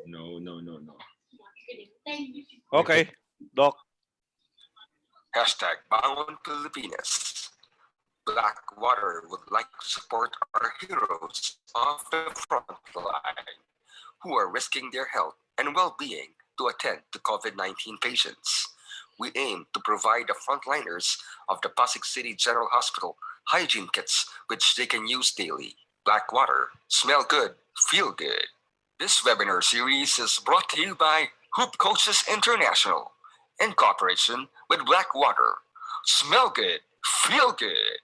No, no, no, no. Okay, Doc. Hashtag Bangon Pilipinas. Blackwater would like to support our heroes of the front line who are risking their health and well-being to attend to COVID-19 patients. We aim to provide the frontliners of the Pasig City General Hospital hygiene kits which they can use daily. Blackwater, smell good, feel good. This webinar series is brought to you by Hoop Coaches International in cooperation with Blackwater. Smell good, feel good.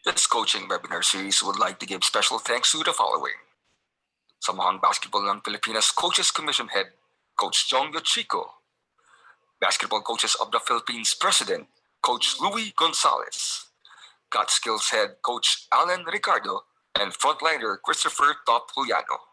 This coaching webinar series would like to give special thanks to the following. Samahang Basketball ng Pilipinas Coaches Commission Head, Coach Jong Yochiko. Basketball Coaches of the Philippines President, Coach Louis Gonzalez. Got Skills Head, Coach Alan Ricardo, and frontliner Christopher Top Juliano.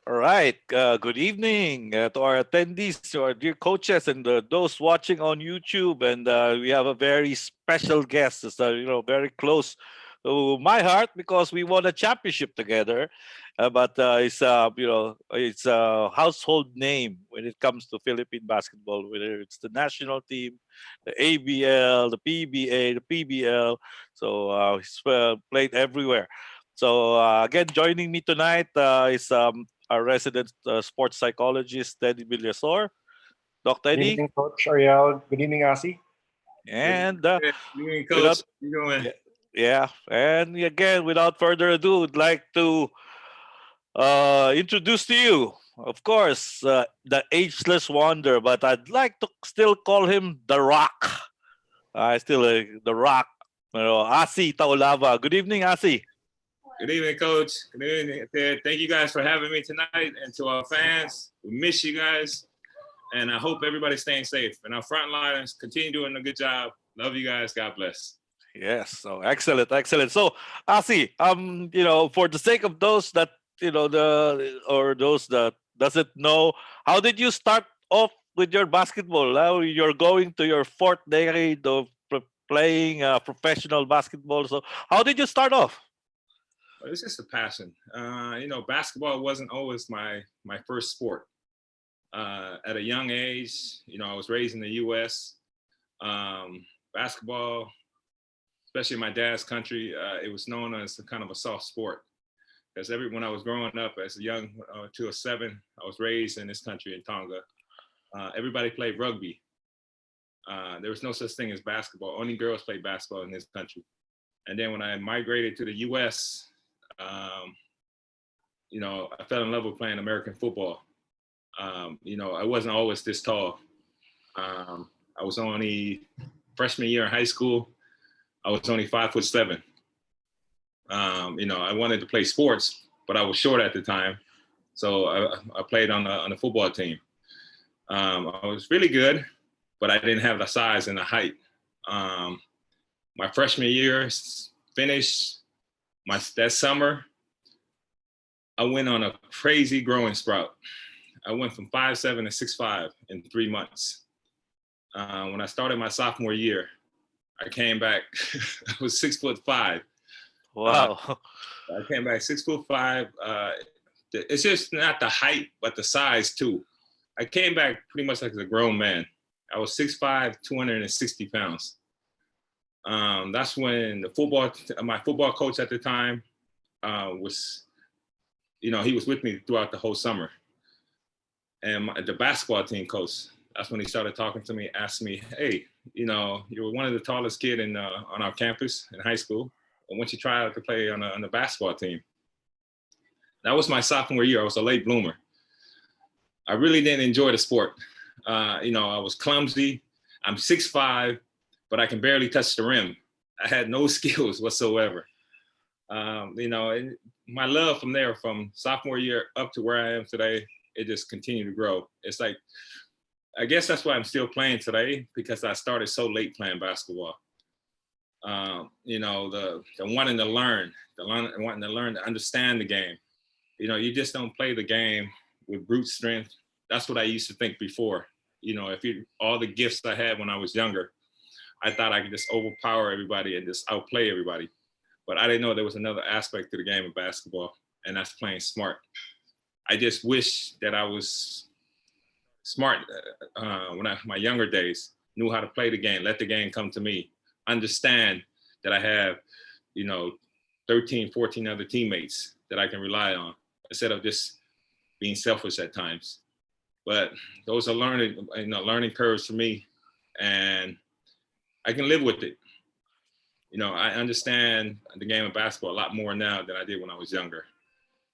All right. Good evening to our attendees, to our dear coaches, and those watching on YouTube. And we have a very special guest. It's very close to my heart because we won a championship together. But it's it's a household name when it comes to Philippine basketball. Whether it's the national team, the ABL, the PBA, the PBL. So he's played everywhere. So again, joining me tonight is our resident sports psychologist, Teddy Villasor. Dr. Good Eddie. evening, Coach Ariel. Good evening, ASI. And Good evening, Coach. How you doing? yeah, and again, without further ado, I'd like to introduce to you, of course, the ageless wonder, but I'd like to still call him the Rock. Still the Rock. ASI Taulava. Good evening, ASI. Good evening, Coach. Good evening, Ted. Thank you guys for having me tonight, and to our fans, we miss you guys, and I hope everybody's staying safe. And our frontliners continue doing a good job. Love you guys. God bless. Yes. So excellent, excellent. So ASI, for the sake of those that those that doesn't know, how did you start off with your basketball? Now you're going to your fourth decade of playing professional basketball. So how did you start off? It's just a passion. Basketball wasn't always my first sport. At a young age, I was raised in the U.S. Basketball, especially in my dad's country, it was known as a kind of a soft sport. Because when I was growing up as a young 207, I was raised in this country in Tonga. Everybody played rugby. There was no such thing as basketball. Only girls played basketball in this country. And then when I migrated to the U.S., I fell in love with playing American football. I wasn't always this tall. I was only freshman year in high school. I was only 5'7". I wanted to play sports, but I was short at the time. So I played on the football team. I was really good, but I didn't have the size and the height. My freshman year finished, that summer, I went on a crazy growing sprout. I went from 5'7" to 6'5" in 3 months. When I started my sophomore year, I came back, I was 6'5". Wow. I came back 6'5". It's just not the height, but the size too. I came back pretty much like a grown man. I was 6'5", 260 pounds. That's when my football coach at the time he was with me throughout the whole summer. And the basketball team coach, that's when he started talking to me, asked me, hey, you're one of the tallest kid on our campus in high school. And once you try out to play on the basketball team. That was my sophomore year. I was a late bloomer. I really didn't enjoy the sport. I was clumsy. I'm 6'5", but I can barely touch the rim. I had no skills whatsoever. And my love from sophomore year up to where I am today, it just continued to grow. It's like, I guess that's why I'm still playing today, because I started so late playing basketball. The wanting to learn, to understand the game. You just don't play the game with brute strength. That's what I used to think before. All the gifts I had when I was younger, I thought I could just overpower everybody and just outplay everybody. but I didn't know there was another aspect to the game of basketball, and that's playing smart. I just wish that I was smart when my younger days, knew how to play the game, let the game come to me, understand that I have, 13, 14 other teammates that I can rely on instead of just being selfish at times. But those are learning curves for me, and I can live with it. I understand the game of basketball a lot more now than I did when I was younger.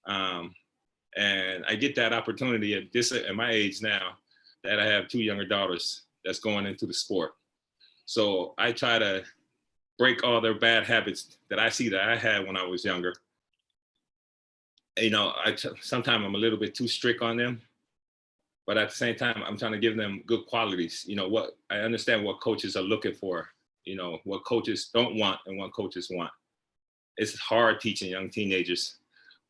And I get that opportunity at my age now that I have 2 younger daughters that's going into the sport. So I try to break all their bad habits that I see that I had when I was younger. Sometimes I'm a little bit too strict on them, but at the same time, I'm trying to give them good qualities. What I understand what coaches are looking for, what coaches don't want and what coaches want. It's hard teaching young teenagers,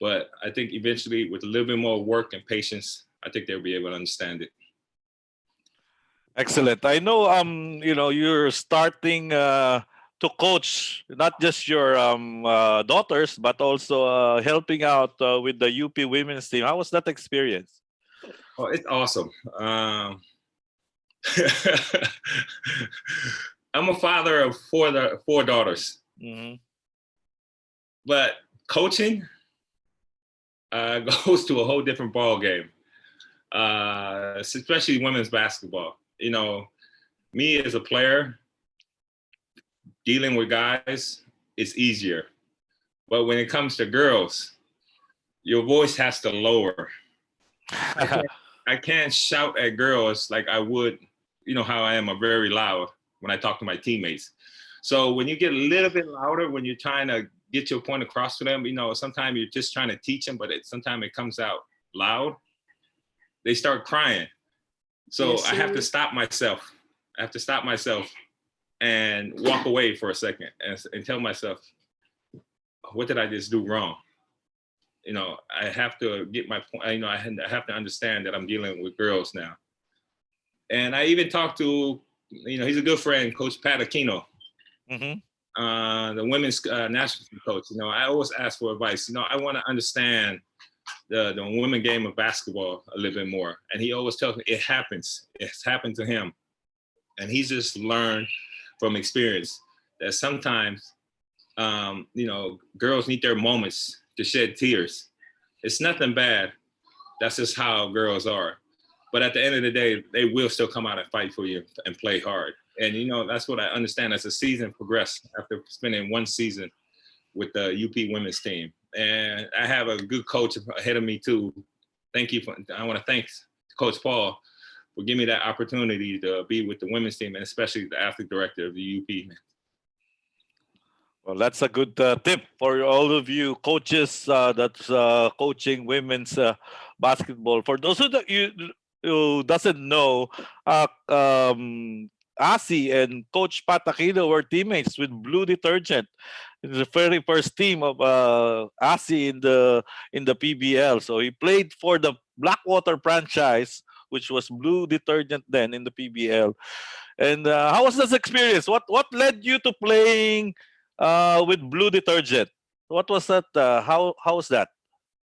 but I think eventually with a little bit more work and patience, I think they'll be able to understand it. Excellent. I know you're starting to coach not just your daughters, but also helping out with the UP women's team. How was that experience? Oh, it's awesome. I'm a father of four daughters. Mm-hmm. But coaching goes to a whole different ball game, especially women's basketball. Me as a player, dealing with guys is easier. But when it comes to girls, your voice has to lower. I can't shout at girls like I would, how I am, I'm very loud when I talk to my teammates. So when you get a little bit louder, when you're trying to get your point across to them, sometimes you're just trying to teach them, but sometimes it comes out loud. They start crying. So Yes, I have sir. to stop myself. And walk away for a second and tell myself, what did I just do wrong? I have to get my point. I have to understand that I'm dealing with girls now. And I even talked to, he's a good friend, Coach Pat Aquino, Mm-hmm. the women's national team coach. I always ask for advice. I want to understand the women game of basketball a little bit more. And he always tells me it happens. It's happened to him. And he's just learned from experience that sometimes, girls need their moments to shed tears. It's nothing bad. That's just how girls are. But at the end of the day, they will still come out and fight for you and play hard. And, that's what I understand as the season progressed after spending 1 season with the UP women's team. And I have a good coach ahead of me too. I want to thank Coach Paul for giving me that opportunity to be with the women's team and especially the athletic director of the UP. Well, that's a good tip for all of you coaches that's coaching women's basketball. For those who doesn't know, ASI and Coach Pat Aquino were teammates with Blue Detergent. It's the very first team of ASI in the PBL. So he played for the Blackwater franchise, which was Blue Detergent then in the PBL. And how was this experience? What led you to playing with Blue Detergent? What was that? How was that?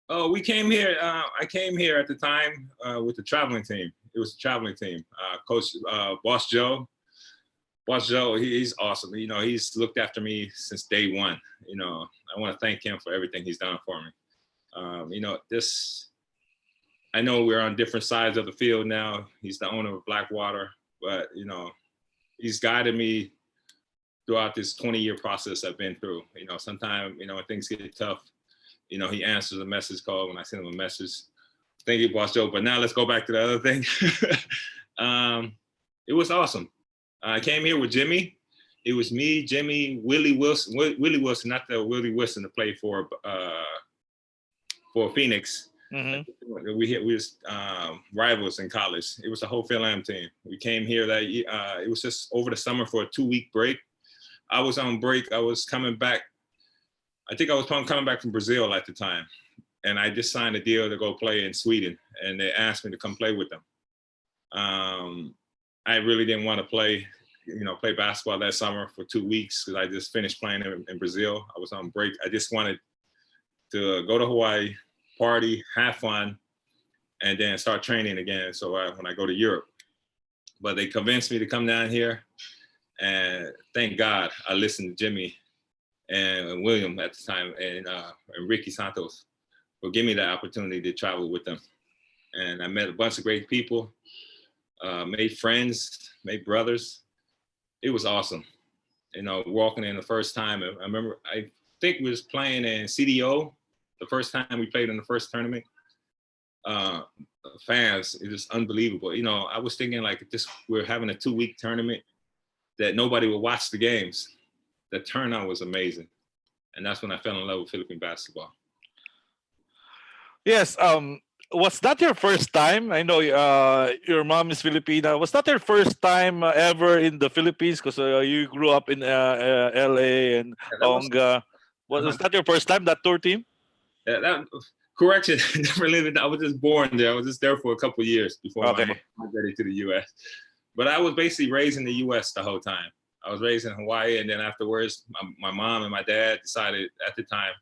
Oh, we came here. I came here at the time with the traveling team. It was a traveling team. Coach Boss Joe. Boss Joe, he's awesome. He's looked after me since day one. I want to thank him for everything he's done for me. I know we're on different sides of the field now. He's the owner of Blackwater, but he's guided me throughout this 20-year process I've been through. Sometimes, when things get tough, he answers a message call when I send him a message. Thank you, Boss Joe. But now let's go back to the other thing. It was awesome. I came here with Jimmy. It was me, Jimmy, Willie Wilson, not the Willie Wilson to play for Phoenix. Mm-hmm. We was rivals in college. It was a whole Phil Am team. We came here that year. It was just over the summer for a 2-week break. I was on break. I was coming back. I think I was coming back from Brazil at the time. And I just signed a deal to go play in Sweden. And they asked me to come play with them. I really didn't want to play. play basketball that summer for 2 weeks because I just finished playing in Brazil. I was on break. I just wanted to go to Hawaii, party, have fun, and then start training again. So when I go to Europe, but they convinced me to come down here, and thank God I listened to Jimmy and William at the time and Ricky Santos for giving me the opportunity to travel with them. And I met a bunch of great people, made friends, made brothers. It was awesome. Walking in the first time, I remember, I think we was playing in CDO, the first time we played in the first tournament. Fans, it was unbelievable. I was thinking like we're having a 2-week tournament that nobody would watch the games. The turnout was amazing. And that's when I fell in love with Philippine basketball. Yes. Was that your first time? I know your mom is Filipina. Was that your first time ever in the Philippines? Because you grew up in LA and Tonga. Was that your first time, that tour team? Correction, never lived. I was just born there. I was just there for a couple of years before Okay. my mom migrated to the U.S. But I was basically raised in the U.S. the whole time. I was raised in Hawaii, and then afterwards, my mom and my dad decided at the time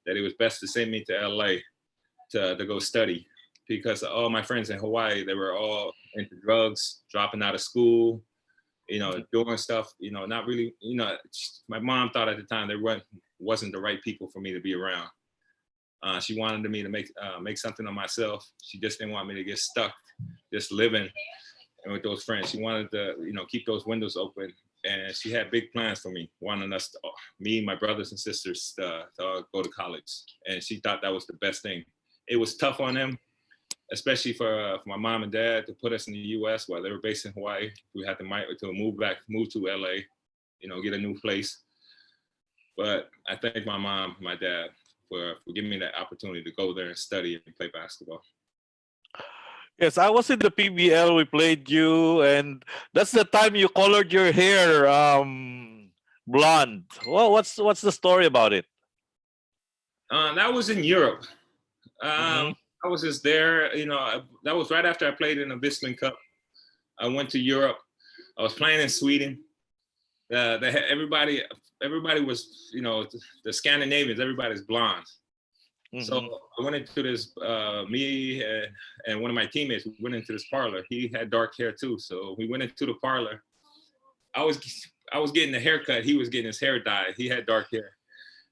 that it was best to send me to L.A. to go study, because all my friends in Hawaii, they were all into drugs, dropping out of school, doing stuff, not really, my mom thought at the time there wasn't the right people for me to be around. She wanted me to make something of myself. She just didn't want me to get stuck just living with those friends. She wanted to, keep those windows open. And she had big plans for me, wanting us, me, my brothers and sisters, to go to college. And she thought that was the best thing. It was tough on them, especially for my mom and dad, to put us in the U.S. while they were based in Hawaii. We had to move to L.A., get a new place. But I thank my mom, my dad, for giving me that opportunity to go there and study and play basketball. Yes, I was in the PBL. We played you, and that's the time you colored your hair blonde. Well, what's the story about it? That was in Europe. I was just there. That was right after I played in the Bisman Cup. I went to Europe. I was playing in Sweden. Everybody was, the Scandinavians, everybody's blonde. So I went into this, me and one of my teammates, we went into this parlor. He had dark hair too. So we went into the parlor. I was getting a haircut. He was getting his hair dyed. He had dark hair.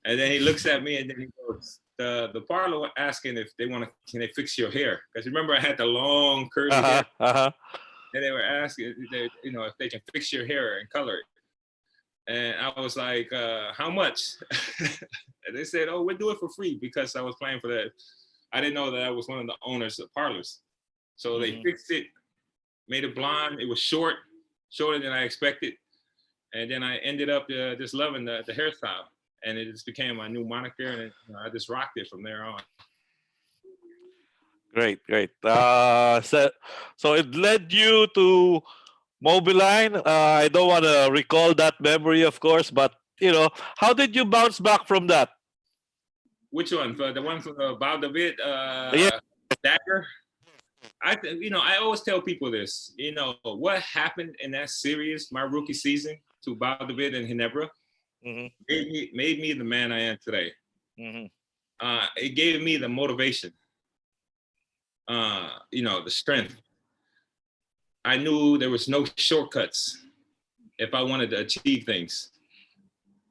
And then he looks at me and then he goes, the parlor asking if can they fix your hair? Because remember I had the long curly hair. And they were asking, if they can fix your hair and color it. And I was like, how much? And they said, oh, we'll do it for free, because I was playing for that. I didn't know that I was one of the owners of parlors. So they fixed it, made it blonde. It was shorter than I expected. And then I ended up just loving the hairstyle. And it just became my new moniker. And I just rocked it from there on. Great. So it led you to Mobiline. I don't want to recall that memory, of course, but how did you bounce back from that? Which one? The one from Bow David Dagger? I always tell people this. What happened in that series, my rookie season, to Bow David and Ginebra, made me the man I am today. It gave me the motivation, the strength. I knew there was no shortcuts if I wanted to achieve things.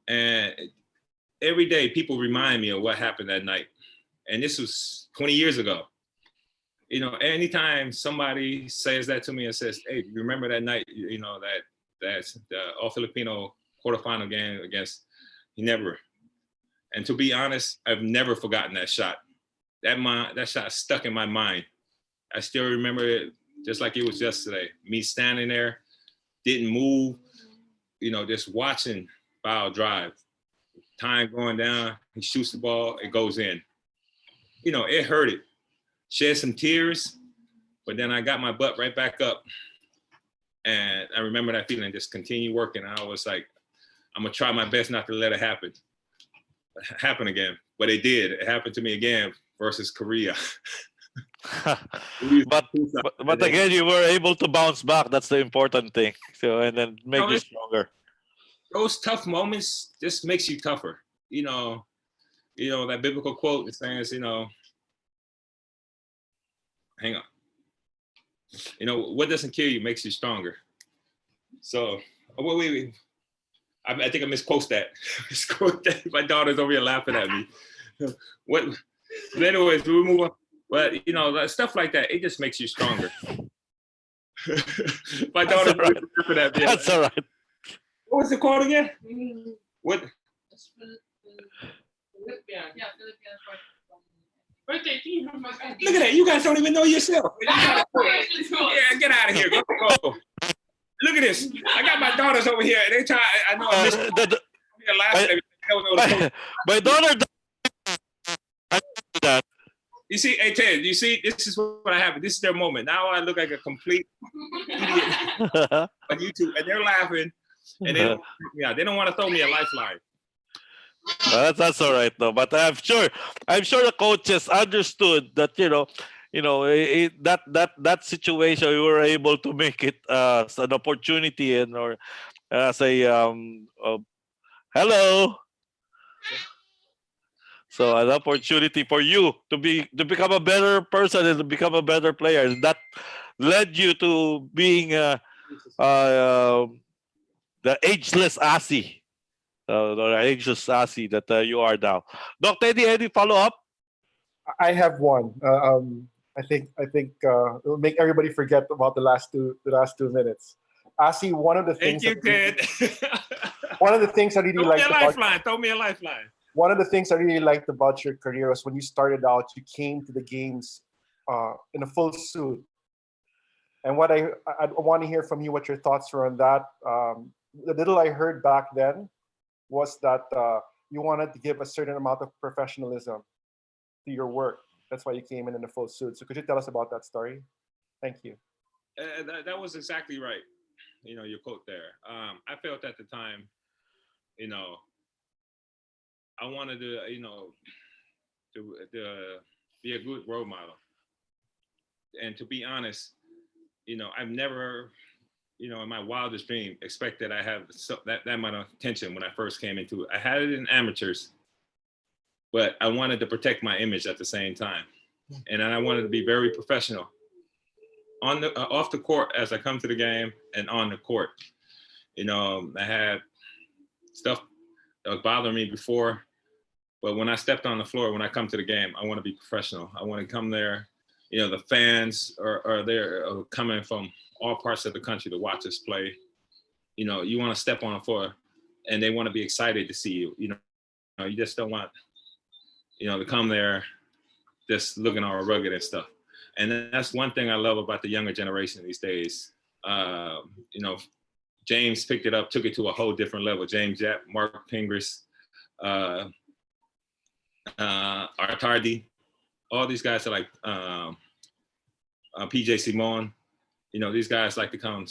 And every day people remind me of what happened that night. And this was 20 years ago. Anytime somebody says that to me and says, hey, remember that night, that's the All-Filipino quarterfinal game against Ginebra. And to be honest, I've never forgotten that shot. That shot stuck in my mind. I still remember it just like it was yesterday. Me standing there, didn't move, just watching Bao drive. Time going down, he shoots the ball, it goes in. It hurted. Shed some tears, but then I got my butt right back up. And I remember that feeling, just continue working. I was like, I'm gonna try my best not to let it happen again. But it did. It happened to me again versus Korea. but again, you were able to bounce back. That's the important thing. So and then make you stronger. Those tough moments just makes you tougher. That biblical quote that says, hang on. What doesn't kill you makes you stronger. So, wait. I think I misquoted that. My daughter's over here laughing at me. But anyways, we move on. But stuff like that, it just makes you stronger. My daughter's laughing at me. That's all right. What was the quote again? What? Look at that! You guys don't even know yourself. Yeah, get out of here. Go. Look at this. I got my daughters over here. They try. I know. I missed. My daughter. That. You see, hey Ted. You see, this is what I have. This is their moment. Now I look like a complete idiot on YouTube, and they're laughing, and they don't want to throw me a lifeline. That's all right though. But I'm sure the coaches understood that that situation you were able to make it as an opportunity or as a hello. So an opportunity for you to become a better person and to become a better player. And that led you to being the ageless ASI. The ageless ASI that you are now. Doc Teddy, any follow-up? I have one. I think it'll make everybody forget about the last 2 minutes. ASI, one of the things. Thank you, Ted. One of the things I really liked about. Throw me a lifeline. One of the things I really liked about your career was when you started out, you came to the games in a full suit. And what I want to hear from you, what your thoughts were on that. The little I heard back then was that you wanted to give a certain amount of professionalism to your work. That's why you came in a full suit. So could you tell us about that story? Thank you. That was exactly right. Your quote there. I felt at the time, I wanted to, to be a good role model. And to be honest, I've never, in my wildest dream, expected I have that amount of attention when I first came into it. I had it in amateurs, but I wanted to protect my image at the same time. And I wanted to be very professional off the court as I come to the game and on the court. I had stuff that was bothering me before, but when I stepped on the floor, when I come to the game, I want to be professional. I want to come there. The fans are there coming from all parts of the country to watch us play. You want to step on the floor and they want to be excited to see you. You just don't want, to come there just looking all rugged and stuff. And that's one thing I love about the younger generation these days. James picked it up, took it to a whole different level. James Japp, Mark Pingris, Artardi, all these guys are like PJ Simon. These guys like to come,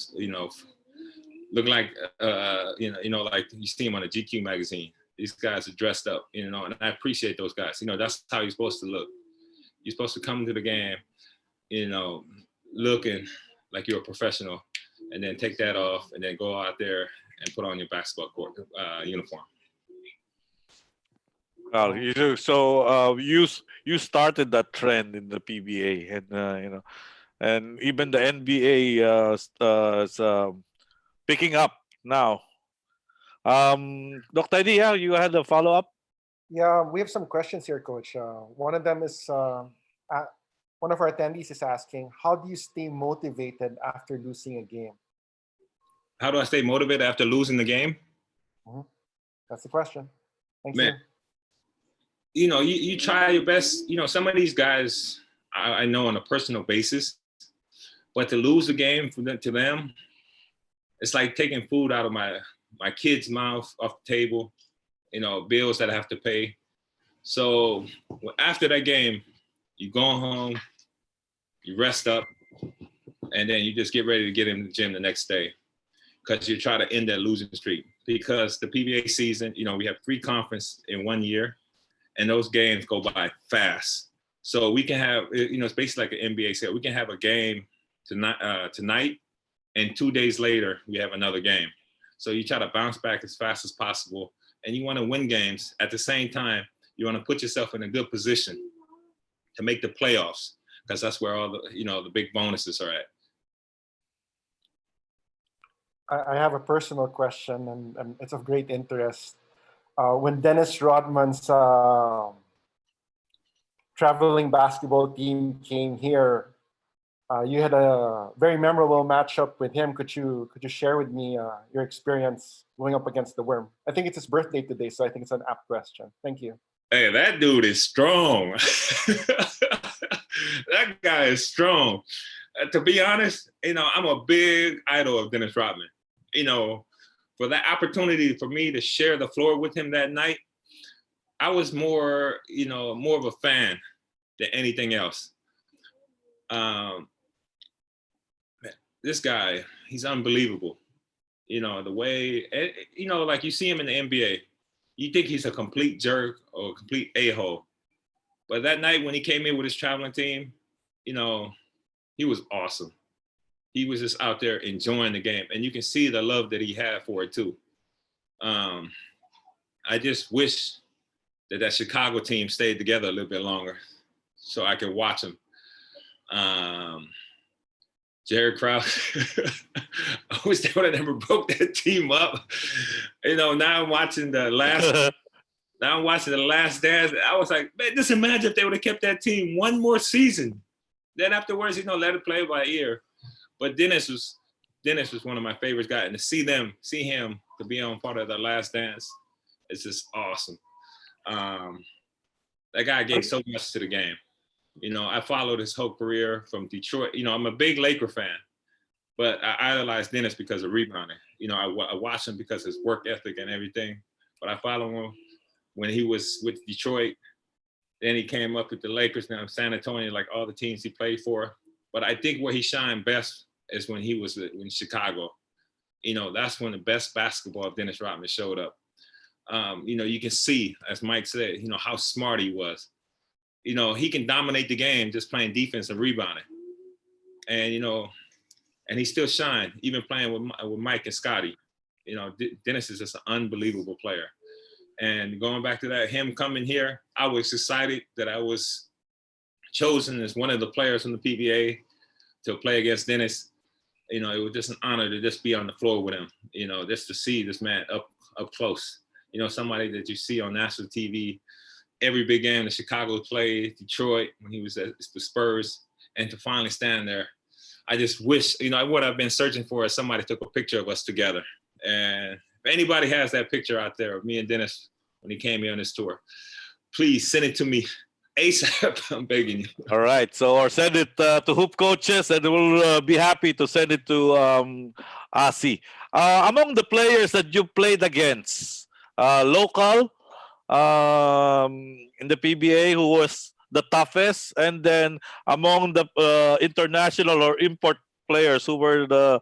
look like, like you see them on a GQ magazine. These guys are dressed up, and I appreciate those guys. That's how you're supposed to look. You're supposed to come to the game, looking like you're a professional, and then take that off and then go out there and put on your basketball court uniform. Well, you started that trend in the PBA, and and even the NBA is picking up now. Dr. Eddie, you had a follow-up? Yeah, we have some questions here, Coach. One of them is one of our attendees is asking, how do you stay motivated after losing a game? How do I stay motivated after losing the game? Mm-hmm. That's the question. Thank you. You try your best. Some of these guys I know on a personal basis, but to lose the game to them, it's like taking food out of my kid's mouth off the table, bills that I have to pay. So after that game, you go home, you rest up, and then you just get ready to get in the gym the next day because you try to end that losing streak. Because the PBA season, we have 3 conferences in 1 year, and those games go by fast. So we can have, it's basically like an NBA set. We can have a game tonight, and 2 days later, we have another game. So you try to bounce back as fast as possible, and you want to win games. At the same time, you want to put yourself in a good position to make the playoffs, because that's where all the, the big bonuses are at. I have a personal question, and it's of great interest. When Dennis Rodman's traveling basketball team came here, you had a very memorable matchup with him. Could you share with me your experience going up against the Worm? I think it's his birthday today, so I think it's an apt question. Thank you. Hey, that dude is strong. That guy is strong. To be honest, I'm a big idol of Dennis Rodman. For that opportunity for me to share the floor with him that night, I was more of a fan than anything else. This guy, he's unbelievable. The way, like you see him in the NBA, you think he's a complete jerk or a complete a-hole. But that night when he came in with his traveling team, he was awesome. He was just out there enjoying the game. And you can see the love that he had for it too. I just wish that Chicago team stayed together a little bit longer so I could watch them. Jared Krause, I wish they would have never broke that team up. Now I'm watching the last dance. I was like, man, just imagine if they would have kept that team one more season. Then afterwards, let it play by ear. But Dennis was one of my favorite guys, and to see him to be on part of the last dance, it's just awesome. That guy gave so much to the game. I followed his whole career from Detroit. I'm a big Laker fan, but I idolize Dennis because of rebounding. I watch him because of his work ethic and everything. But I follow him when he was with Detroit. Then he came up with the Lakers, now San Antonio, like all the teams he played for. But I think where he shined best is when he was in Chicago. That's when the best basketball of Dennis Rodman showed up. You can see, as Mike said, how smart he was. He can dominate the game just playing defense and rebounding. And, and he still shine, even playing with Mike and Scotty. Dennis is just an unbelievable player. And going back to that, him coming here, I was excited that I was chosen as one of the players from the PBA to play against Dennis. It was just an honor to just be on the floor with him, just to see this man up close. Somebody that you see on national TV, every big game that Chicago played, Detroit, when he was at the Spurs, and to finally stand there. I just wish, what I've been searching for is somebody took a picture of us together. And if anybody has that picture out there of me and Dennis when he came here on this tour, please send it to me ASAP. I'm begging you. All right. So, or send it to Hoop Coaches, and we'll be happy to send it to ASI. Among the players that you played against, local, in the PBA, who was the toughest, and then among the international or import players, who were the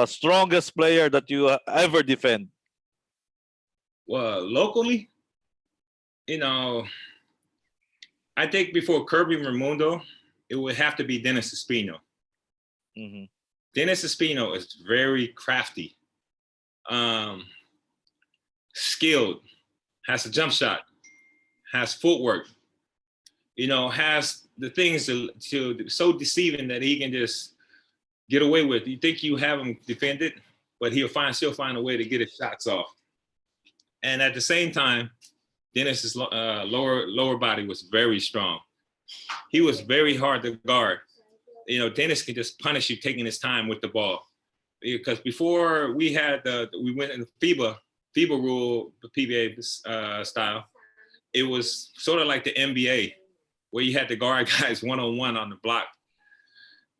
strongest player that you ever defend? Well, locally, I think before Kirby Raimundo, it would have to be Dennis Espino. Mm-hmm. Dennis Espino is very crafty, skilled, has a jump shot, has footwork, has the things to so deceiving that he can just get away with. You think you have him defended, but he'll still find a way to get his shots off. And at the same time, Dennis's lower body was very strong. He was very hard to guard. Dennis can just punish you taking his time with the ball. Because before we went in the FIBA rule, the PBA style, it was sort of like the NBA, where you had to guard guys one-on-one on the block.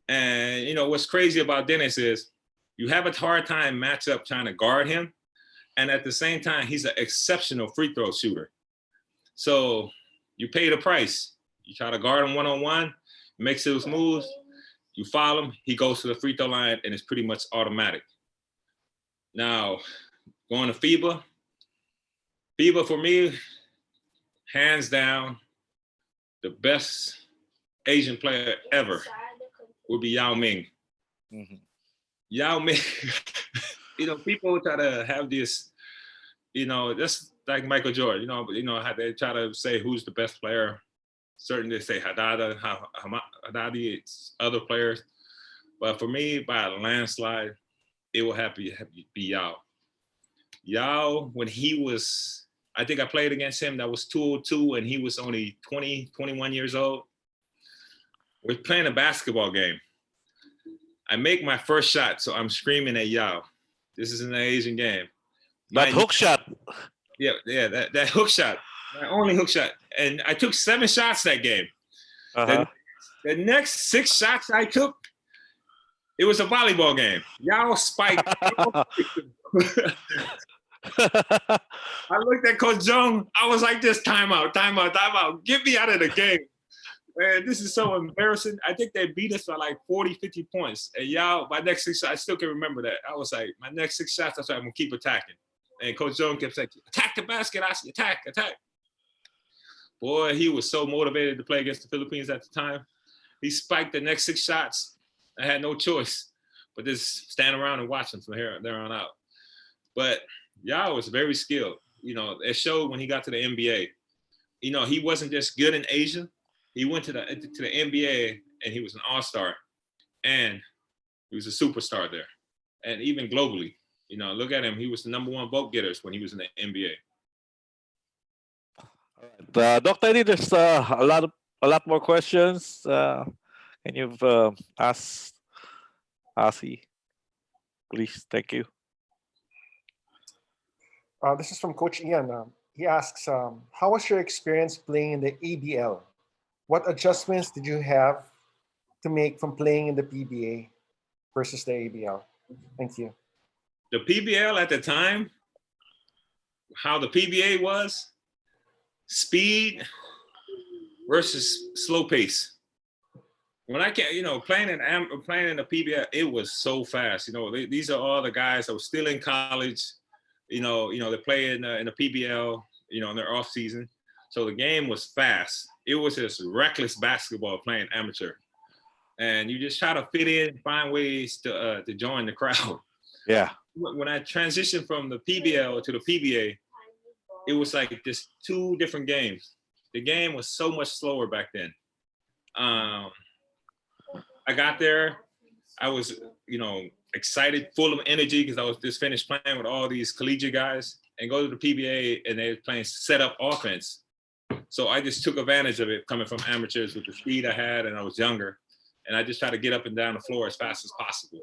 And, what's crazy about Dennis is you have a hard time matchup trying to guard him. And at the same time, he's an exceptional free throw shooter. So you pay the price. You try to guard him one-on-one, makes his moves, you foul him, he goes to the free throw line, and it's pretty much automatic. Now, going to FIBA for me, hands down, the best Asian player ever would be Yao Ming. Mhm. Yao Ming, people try to have this, just like Michael Jordan, how they try to say who's the best player. Certain they say Haddadi, it's other players. But for me, by a landslide, it will have to be Yao. Yao, when he was, I think I played against him, that was 202, and he was only 20, 21 years old. We're playing a basketball game. I make my first shot, so I'm screaming at Yao. This is an Asian game. That hook shot. Yeah, that hook shot, my only hook shot. And I took 7 shots that game. Uh-huh. The next 6 shots I took, it was a volleyball game. Yao spiked. I looked at Coach Jung. I was like, this timeout. Get me out of the game. Man, this is so embarrassing. I think they beat us by like 40, 50 points. And Yao, my next 6 shots, I still can remember that. I was like, my next 6 shots, that's why I'm going to keep attacking. And Coach Jung kept saying, attack the basket. I said, attack. Boy, he was so motivated to play against the Philippines at the time. He spiked the next 6 shots. I had no choice but just stand around and watch him from there on out. But Yao was very skilled. It showed when he got to the NBA. He wasn't just good in Asia. He went to the NBA and he was an all-star. And he was a superstar there. And even globally, look at him. He was the #1 vote getters when he was in the NBA. Dr. Eddie, there's a lot more questions. Can you ask ASI, please? Thank you. This is from Coach Ian. He asks, how was your experience playing in the ABL? What adjustments did you have to make from playing in the PBA versus the ABL? Thank you. The PBL at the time, how the PBA was, speed versus slow pace. When I can't, playing in the PBL, it was so fast. These are all the guys that were still in college. They play in the PBL, in their off season. So the game was fast. It was just reckless basketball playing amateur. And you just try to fit in, find ways to join the crowd. Yeah. When I transitioned from the PBL to the PBA, it was like just 2 different games. The game was so much slower back then. I got there, I was, excited, full of energy because I was just finished playing with all these collegiate guys, and go to the PBA and they were playing set-up offense. So I just took advantage of it coming from amateurs with the speed I had, and I was younger. And I just tried to get up and down the floor as fast as possible.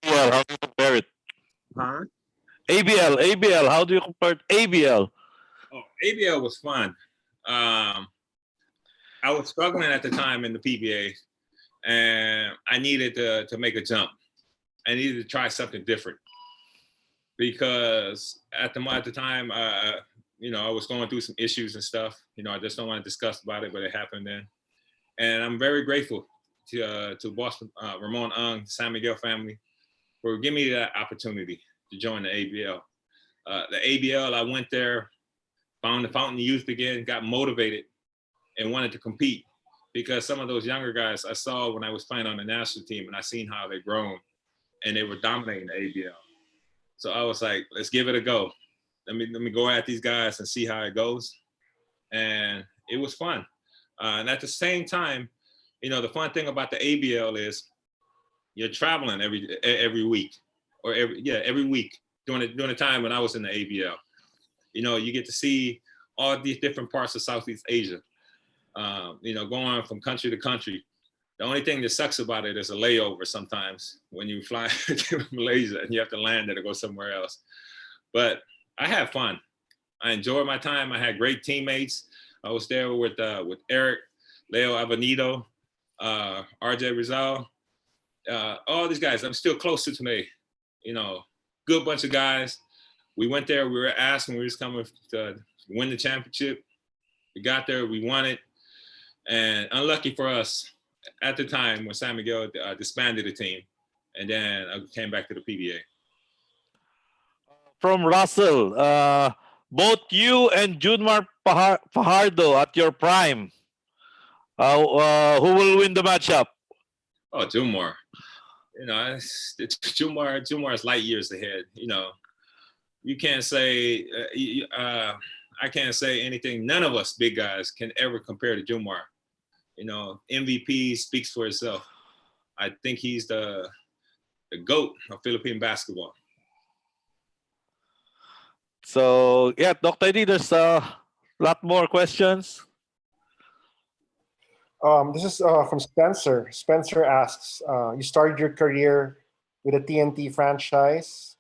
ABL, how do you compare it? Huh? ABL, how do you compare it? ABL? Oh, ABL was fun. I was struggling at the time in the PBA, and I needed to make a jump. I needed to try something different because at the time, I was going through some issues and stuff. I just don't want to discuss about it, but it happened then. And I'm very grateful to Boston, Ramon Ung, San Miguel family for giving me that opportunity to join the ABL. The ABL, I went there, found the Fountain Youth again, got motivated, and wanted to compete because some of those younger guys I saw when I was playing on the national team, and I seen how they've grown, and they were dominating the ABL. So I was like, let's give it a go. Let me go at these guys and see how it goes. And it was fun. And at the same time, the fun thing about the ABL is you're traveling every week, or every week during the time when I was in the ABL. You get to see all these different parts of Southeast Asia. Going from country to country. The only thing that sucks about it is a layover sometimes when you fly to Malaysia and you have to land there to go somewhere else. But I had fun. I enjoyed my time. I had great teammates. I was there with Eric, Leo Avenido, RJ Rizal, all these guys. I'm still close to today. Good bunch of guys. We went there. We were asked when we was coming to win the championship. We got there. We won it. And unlucky for us, at the time when San Miguel disbanded the team, and then I came back to the PBA. From Russell, both you and Junmar Fajardo at your prime, who will win the matchup? Oh, Jumar. You know, Jumar is light years ahead. You know, you can't say, I can't say anything. None of us big guys can ever compare to Jumar. You know, MVP speaks for itself. I think he's the GOAT of Philippine basketball. So yeah, Dr. D, there's a lot more questions. This is from Spencer. Spencer asks, you started your career with a TNT franchise.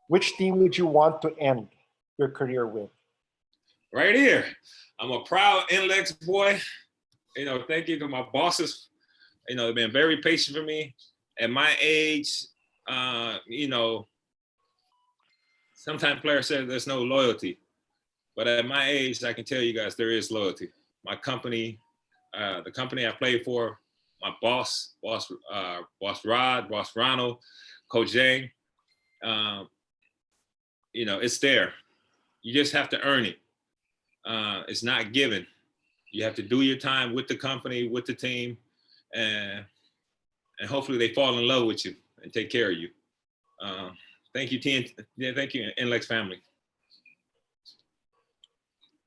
Which team would you want to end your career with? Right here. I'm a proud NLEX boy. You know, thank you to my bosses. You know, they've been very patient for me. At my age, you know, sometimes players say there's no loyalty. But at my age, I can tell you guys there is loyalty. My company, the company I played for, my boss Rod, boss Ronald, Coach Yang, you know, it's there. You just have to earn it. It's not given. You have to do your time with the company, with the team, and hopefully they fall in love with you and take care of you. Thank you, thank you, NLEX family.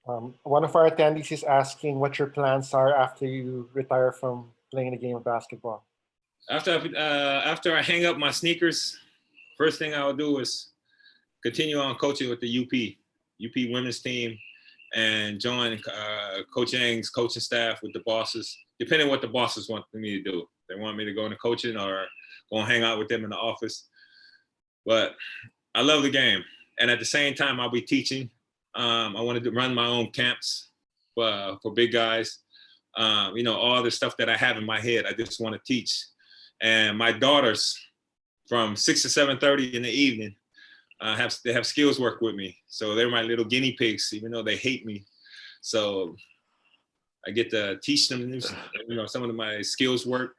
One of our attendees is asking what your plans are after you retire from playing the game of basketball. After I hang up my sneakers, first thing I will do is continue on coaching with the UP women's team, and join Coach Yang's coaching staff with the bosses, depending on what the bosses want me to do. They want me to go into coaching or go and hang out with them in the office. But I love the game. And at the same time, I'll be teaching. I wanted to run my own camps for big guys. You know, all the stuff that I have in my head, I just want to teach. And my daughters, from 6 to 7:30 in the evening, they have skills work with me. So they're my little guinea pigs, even though they hate me. So I get to teach them, you know, some of my skills work,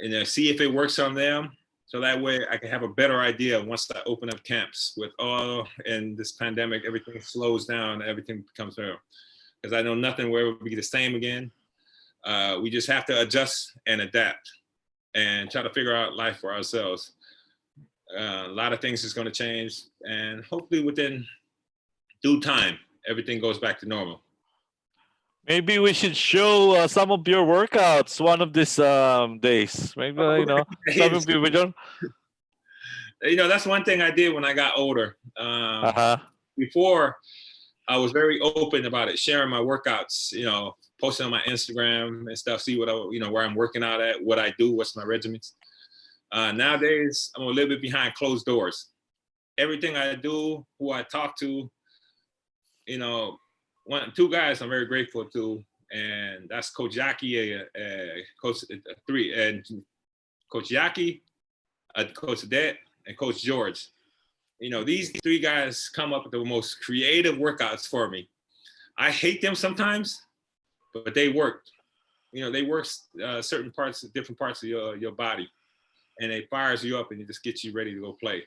and see if it works on them. So that way I can have a better idea once I open up camps. With all in this pandemic, everything slows down, everything becomes better. Because I know nothing will ever be the same again. We just have to adjust and adapt and try to figure out life for ourselves. A lot of things is going to change, and hopefully within due time, everything goes back to normal. Maybe we should show some of your workouts one of these days. Maybe, you know, some of you don't. You know, that's one thing I did when I got older. Before, I was very open about it, sharing my workouts, you know, posting on my Instagram and stuff, see what you know, where I'm working out at, what I do, what's my regimens. Nowadays, I'm a little bit behind closed doors. Everything I do, who I talk to, you know, two guys I'm very grateful to, and that's Coach Yaki, Coach 3, and Coach Yaki, Coach Adet, and Coach George. You know, these three guys come up with the most creative workouts for me. I hate them sometimes, but they work. You know, they work certain parts, different parts of your body, and it fires you up and it just gets you ready to go play.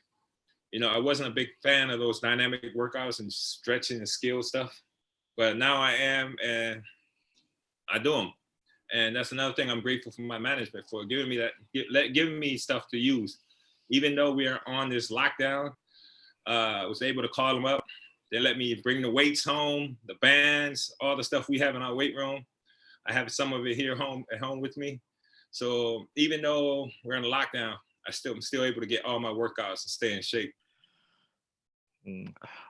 You know, I wasn't a big fan of those dynamic workouts and stretching and skill stuff, but now I am, and I do them. And that's another thing I'm grateful for my management for giving me that, giving me stuff to use. Even though we are on this lockdown, I was able to call them up. They let me bring the weights home, the bands, all the stuff we have in our weight room. I have some of it here at home with me. So even though we're in a lockdown, I'm still able to get all my workouts and stay in shape.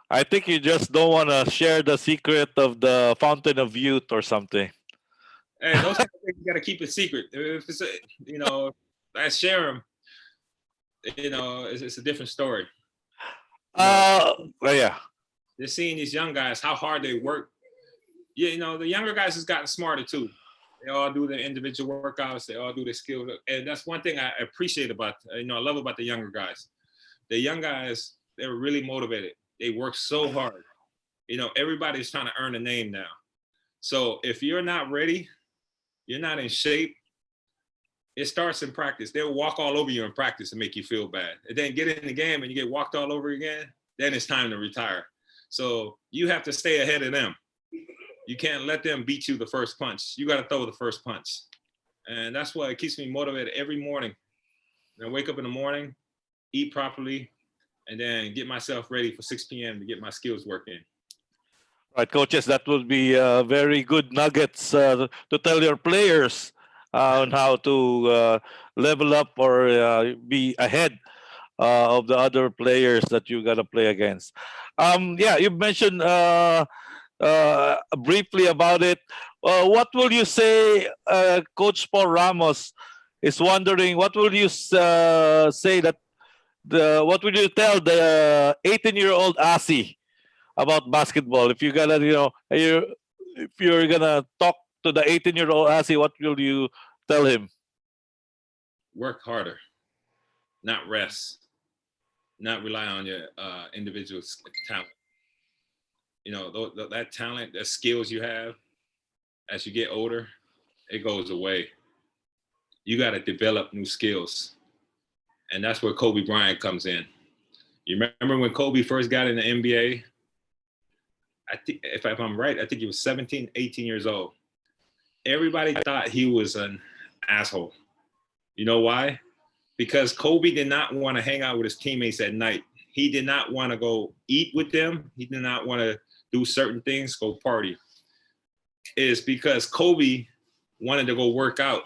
I think you just don't want to share the secret of the fountain of youth or something. Hey, those things you got to keep it secret. If it's you know, I share them. You know, it's a different story. Yeah. Just seeing these young guys, how hard they work. Yeah, you know, the younger guys has gotten smarter too. They all do their individual workouts. They all do their skills. And that's one thing I appreciate about, you know, I love about the younger guys. The young guys, they're really motivated. They work so hard. You know, everybody's trying to earn a name now. So if you're not ready, you're not in shape, it starts in practice. They'll walk all over you in practice and make you feel bad. And then get in the game and you get walked all over again, then it's time to retire. So you have to stay ahead of them. You can't let them beat you the first punch. You got to throw the first punch. And that's why it keeps me motivated every morning. And I wake up in the morning, eat properly, and then get myself ready for 6 p.m. to get my skills work in. Right, coaches, that would be very good nuggets to tell your players on how to level up or be ahead of the other players that you got to play against. Yeah, you mentioned briefly about it. What will you say, Coach Paul Ramos is wondering, what will you say that what would you tell the 18-year-old ASI about basketball? If you gotta, if you're gonna talk to the 18-year-old ASI, what will you tell him? Work harder, not rest, not rely on your individual talent. You know, that talent, that skills you have, as you get older, it goes away. You got to develop new skills. And that's where Kobe Bryant comes in. You remember when Kobe first got in the NBA? I think, if I'm right, I think he was 17, 18 years old. Everybody thought he was an asshole. You know why? Because Kobe did not want to hang out with his teammates at night. He did not want to go eat with them. He did not want to do certain things, go party. It's because Kobe wanted to go work out.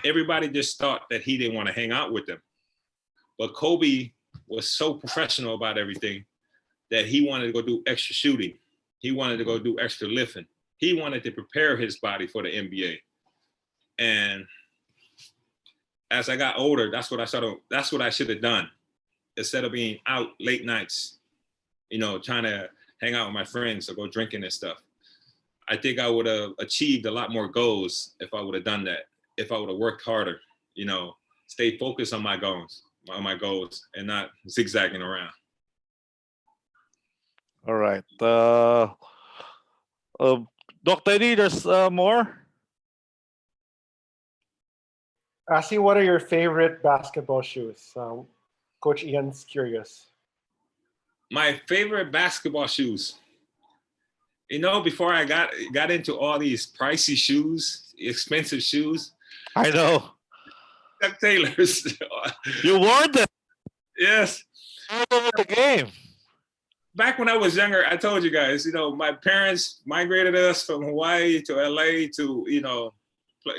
Everybody just thought that he didn't want to hang out with them. But Kobe was so professional about everything that he wanted to go do extra shooting. He wanted to go do extra lifting. He wanted to prepare his body for the NBA. And as I got older, that's what I should have done. Instead of being out late nights, trying to hang out with my friends or go drinking and stuff. I think I would have achieved a lot more goals if I would have done that. If I would have worked harder, stay focused on my goals, and not zigzagging around. All right. Dr. Eddie, there's more? Asi, what are your favorite basketball shoes? Coach Ian's curious. My favorite basketball shoes. Before I got into all these pricey shoes, expensive shoes. I know. Chuck Taylors. You wore them. Yes. You wore them at the game. Back when I was younger, I told you guys, my parents migrated us from Hawaii to LA to,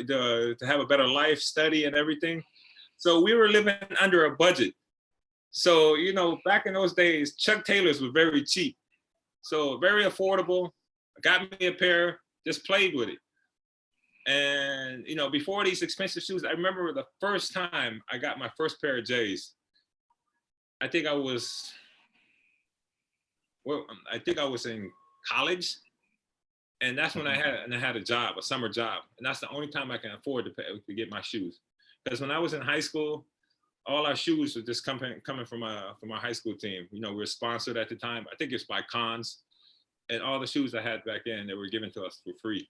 to have a better life, study and everything. So we were living under a budget. So, back in those days, Chuck Taylors were very cheap. So very affordable. Got me a pair, just played with it. And, before these expensive shoes, I remember the first time I got my first pair of J's. I think I was in college. And that's when I had a job, a summer job. And that's the only time I can afford to get my shoes. Because when I was in high school, all our shoes were just coming from our high school team. We were sponsored at the time. I think it's by Cons. And all the shoes I had back then, they were given to us for free.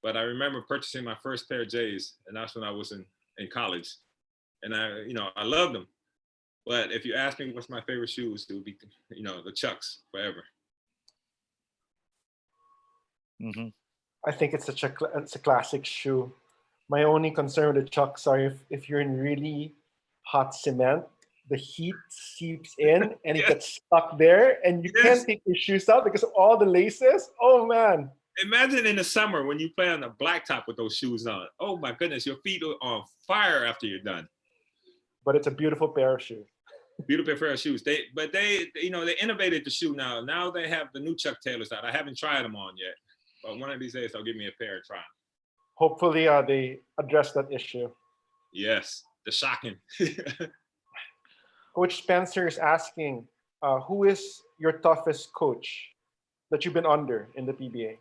But I remember purchasing my first pair of J's, and that's when I was in college. And I loved them. But if you ask me what's my favorite shoes, it would be, the Chucks forever. Mm-hmm. I think it's a classic shoe. My only concern with the Chucks are if you're in really hot cement, the heat seeps in and it gets stuck there, and you can't take your shoes out because of all the laces. Oh man! Imagine in the summer when you play on the blacktop with those shoes on. Oh my goodness, your feet are on fire after you're done. But it's a beautiful pair of shoes. Beautiful pair of shoes. They innovated the shoe now. Now they have the new Chuck Taylors out. I haven't tried them on yet, but one of these days I'll give me a pair and try them. Hopefully, they address that issue. Yes, the shocking. Coach Spencer is asking, who is your toughest coach that you've been under in the PBA?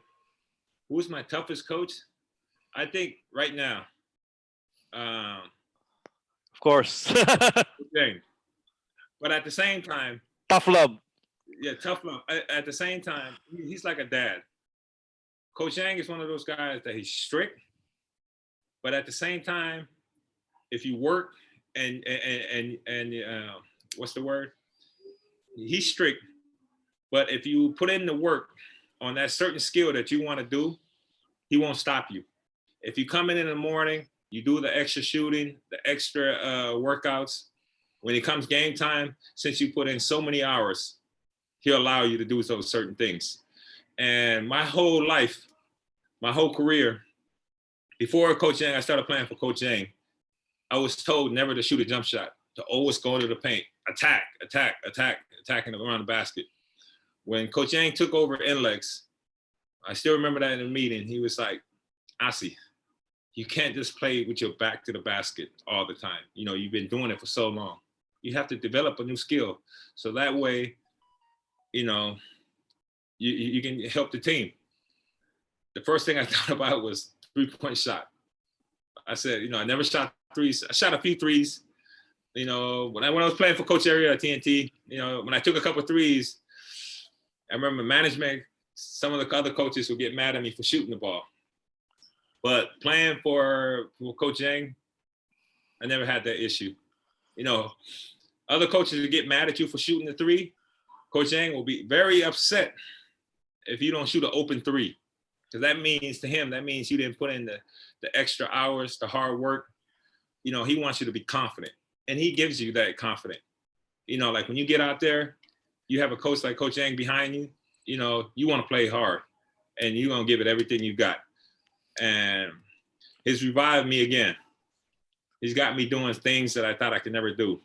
Who's my toughest coach? I think right now. Of course. But at the same time. Tough love. Yeah, tough love. At the same time, he's like a dad. Coach Yang is one of those guys that he's strict, but at the same time, if you work and what's the word? He's strict, But if you put in the work on that certain skill that you want to do, he won't stop you. If you come in the morning, you do the extra shooting, the extra workouts. When it comes game time, since you put in so many hours, he'll allow you to do those certain things. And my whole life, my whole career, before Coach Yang, I started playing for Coach Yang, I was told never to shoot a jump shot, to always go into the paint, attacking around the basket. When Coach Yang took over NLEX, I still remember that in a meeting. He was like, ASI, you can't just play with your back to the basket all the time. You know, you've been doing it for so long. You have to develop a new skill. So that way, you know, you can help the team. The first thing I thought about was three-point shot. I said, you know, I never shot threes. I shot a few threes. You know, when I was playing for Coach Area at TNT, you know, when I took a couple of threes, I remember management, some of the other coaches would get mad at me for shooting the ball. But playing for Coach Yang, I never had that issue. You know, other coaches would get mad at you for shooting the three. Coach Yang will be very upset if you don't shoot an open three. Because that means to him, that means you didn't put in the extra hours, the hard work. You know, he wants you to be confident. And he gives you that confidence. You know, like when you get out there, you have a coach like Coach Yang behind you, you know, you want to play hard and you're going to give it everything you got. And he's revived me again. He's got me doing things that I thought I could never do.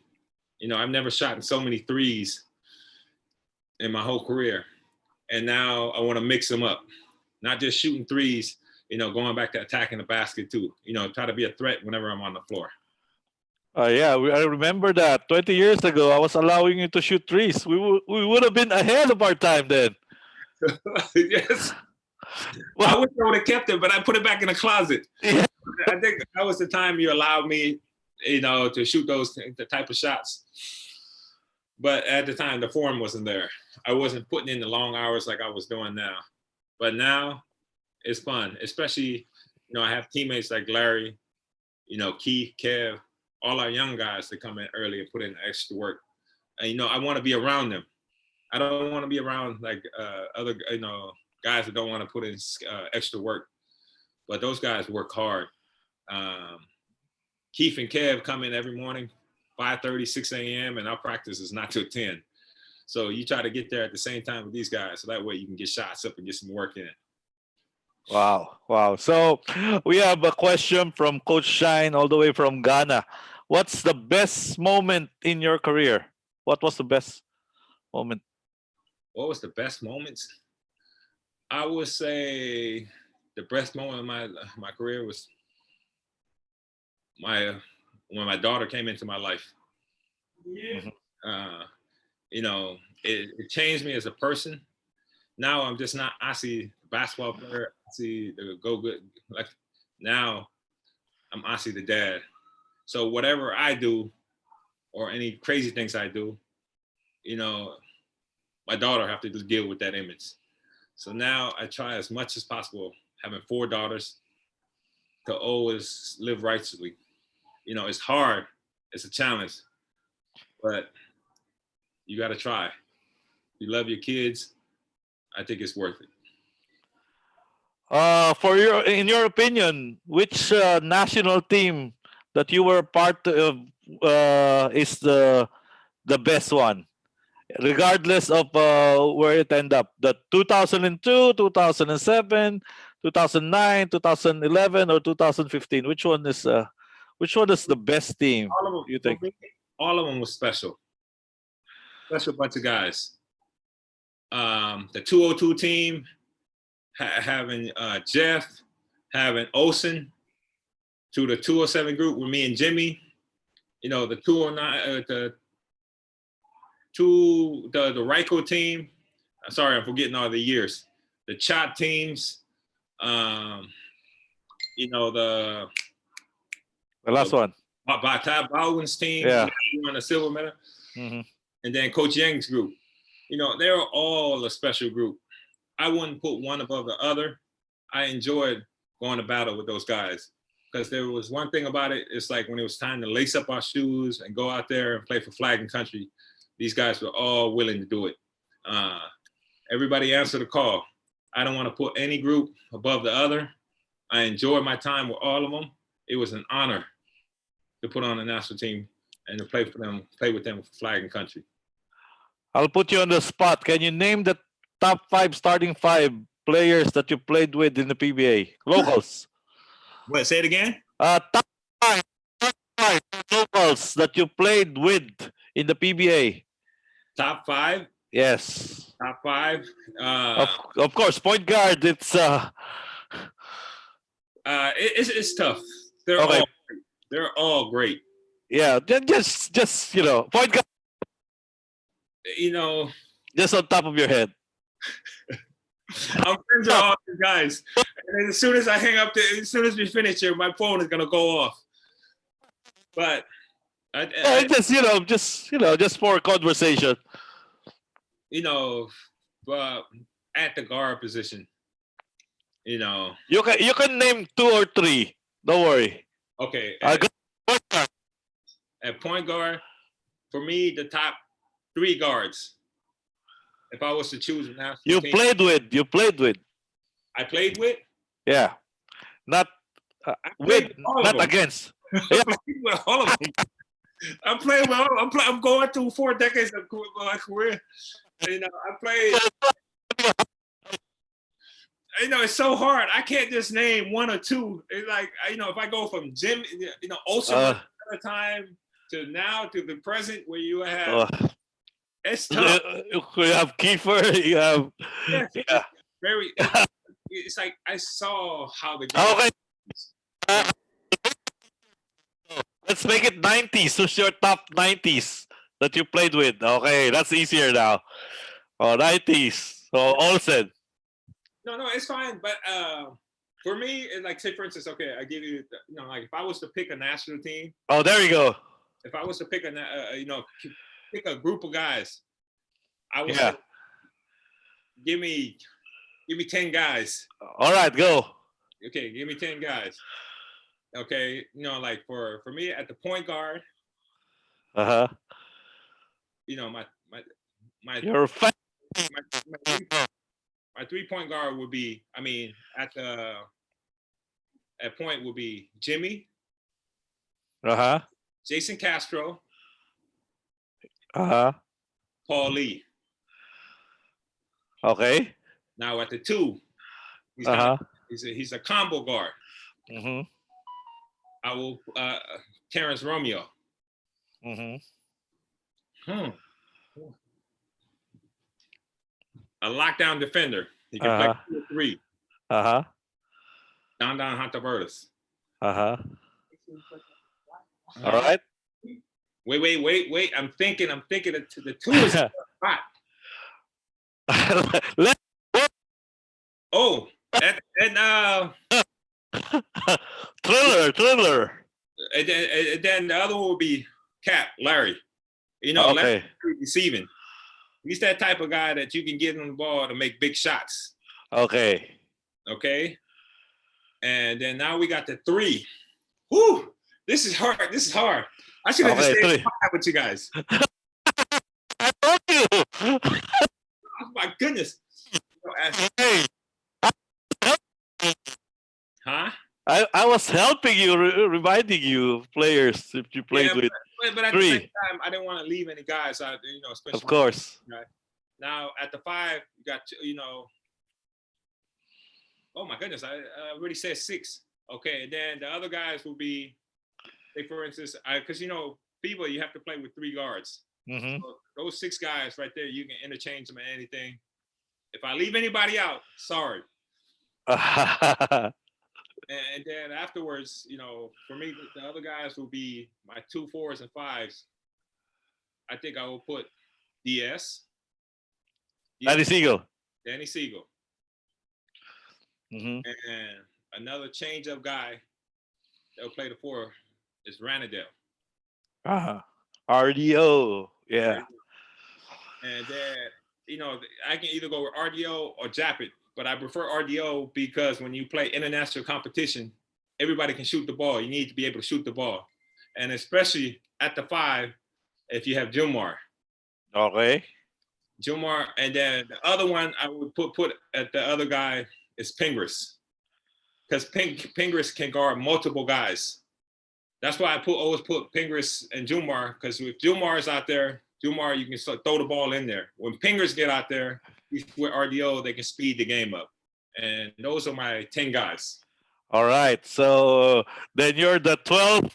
You know, I've never shot so many threes in my whole career. And now I want to mix them up. Not just shooting threes, you know, going back to attacking the basket too. You know, try to be a threat whenever I'm on the floor. Yeah, I remember that 20 years ago, I was allowing you to shoot threes. We would have been ahead of our time then. Yes. Well, I wish I would have kept it, but I put it back in the closet. Yeah. I think that was the time you allowed me, you know, to shoot the type of shots. But at the time, the form wasn't there. I wasn't putting in the long hours like I was doing now. But now it's fun, especially, you know, I have teammates like Larry, you know, Keith, Kev, all our young guys that come in early and put in extra work. And, you know, I want to be around them. I don't want to be around like other, you know, guys that don't want to put in extra work. But those guys work hard. Keith and Kev come in every morning, 5:30, 6 a.m., and our practice is not till 10. So you try to get there at the same time with these guys, so that way you can get shots up and get some work in. Wow, wow. So we have a question from Coach Shine all the way from Ghana. What's the best moment in your career? What was the best moment? What was the best moments? I would say the best moment of my career was when my daughter came into my life. Yeah. You know, it changed me as a person. Now I'm just not ASI basketball player, ASI the go good. Like now I'm ASI the dad. So whatever I do or any crazy things I do, you know, my daughter have to just deal with that image. So now I try as much as possible, having 4 daughters, to always live righteously. You know, it's hard, it's a challenge, but you got to try. You love your kids, I think it's worth it. In your opinion, which national team that you were part of is the best one, regardless of where it end up? The 2002, 2007, 2009, 2011, or 2015? Which one is the best team? All of them, you think? All of them was special. Special bunch of guys. The 202 team, having Jeff, having Olsen, to the 207 group with me and Jimmy. You know, the 209, the Ryko team. Sorry, I'm forgetting all the years. The Chop teams. You know, the last one. Batab Baldwin's team. Yeah. Won the silver medal. Mm-hmm. And then Coach Yang's group. You know, they were all a special group. I wouldn't put one above the other. I enjoyed going to battle with those guys because there was one thing about it. It's like when it was time to lace up our shoes and go out there and play for flag and country, these guys were all willing to do it. Everybody answered the call. I don't want to put any group above the other. I enjoyed my time with all of them. It was an honor to put on the national team and to play with them for flag and country. I'll put you on the spot. Can you name the top 5 starting 5 players that you played with in the PBA? Locals. What? Say it again. Top 5 locals that you played with in the PBA. Top 5. Yes. Top 5. Of course, point guard. It's tough. They're all great. Yeah, just point guard. Just on top of your head. I'm friends with all these guys, and as soon as I hang up, as soon as we finish here, my phone is gonna go off. But just for conversation. At the guard position, You can name 2 or 3. Don't worry. Okay. At point guard, for me, the top 3 guards. If I was to choose a national You team, played with. I played with. Yeah. Not with, not against. I played with all of them. I'm playing with all. I'm going through 4 decades of my career. I played. It's so hard. I can't just name 1 or 2. It's like if I go from Jim, Olsen at the time to now to the present, where you have. It's tough. You have Kiefer. You have. Yeah. Very. It's like I saw how the game. Okay. Let's make it 90s. Who's your top 90s that you played with? Okay, that's easier now. 90s. So Olsen. No, it's fine. But for me, like say for instance, okay, I give you, like if I was to pick a national team. Oh, there you go. If I was to pick pick a group of guys, I would say, give me 10 guys. All right, go. Okay, give me 10 guys. Okay, like for me at the point guard. My you're a fan. My 3-point guard would be, at point would be Jimmy. Jason Castro. Paul Lee. Okay. Now at the 2, he's a combo guard. I will Terrence Romeo. A lockdown defender. He can play 2 or 3. Don Hontavertis. All right. Wait. I'm thinking the 2 is hot. Oh, and Thriller. And then the other one would be Cap, Larry. Okay. Larry receiving. He's that type of guy that you can get on the ball to make big shots. Okay. And then now we got the 3. Whew, this is hard. I should have just stayed 5 with you guys. I told you. Oh, my goodness. Huh? I was helping you, reminding you of players if you played with. But at 3. the same time, I didn't want to leave any guys out. Especially. Of course. Now at the 5, you got Oh my goodness, I already said 6. Okay, and then the other guys will be, say for instance, because people, you have to play with 3 guards. So those 6 guys right there, you can interchange them at anything. If I leave anybody out, sorry. And then afterwards, for me, the other guys will be my 2 4s and 5s. I think I will put DS. Danny Siegel. And another change-up guy that'll play the 4 is Ranadell. RDO. Yeah. And then, I can either go with RDO or Japet, but I prefer RDO because when you play international competition, everybody can shoot the ball. You need to be able to shoot the ball. And especially at the 5, if you have Jumar. Okay. Jumar, and then the other one I would put at the other guy is Pingris, because Pingris can guard multiple guys. That's why I always put Pingris and Jumar, because if Jumar is out there, Jumar, you can throw the ball in there. When Pingris get out there, with RDO, they can speed the game up. And those are my 10 guys. All right. So then you're the 12th,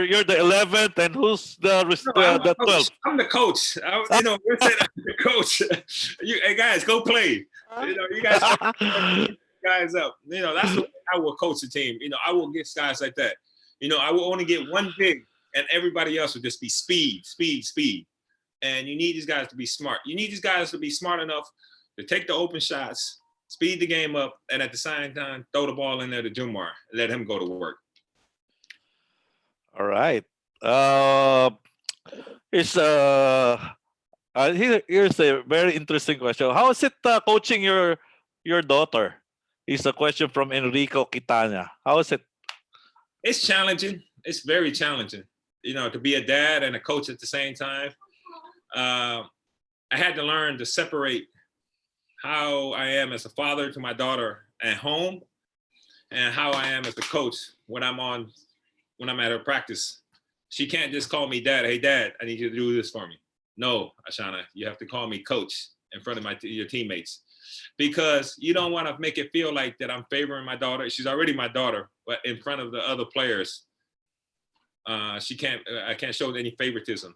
you're the 11th, and who's the 12th? I'm the coach. You know, we're saying I'm the coach. Hey guys, go play. You know, you guys guys up. You know, that's the way I will coach a team. You know, I will get guys like that. You know, I will only get one big, and everybody else will just be speed, speed, speed. And you need these guys to be smart. You need these guys to be smart enough to take the open shots, speed the game up, and at the same time, throw the ball in there to Jumar, let him go to work. All right. Here's a very interesting question. How is it coaching your daughter? It's a question from Enrico Quitana. How is it? It's challenging. It's very challenging. You know, to be a dad and a coach at the same time. I had to learn to separate how I am as a father to my daughter at home and how I am as a coach when I'm at her practice. She can't just call me dad. Hey, dad, I need you to do this for me. No, Ashana, you have to call me coach in front of your teammates, because you don't want to make it feel like that I'm favoring my daughter. She's already my daughter, but in front of the other players, I can't show any favoritism.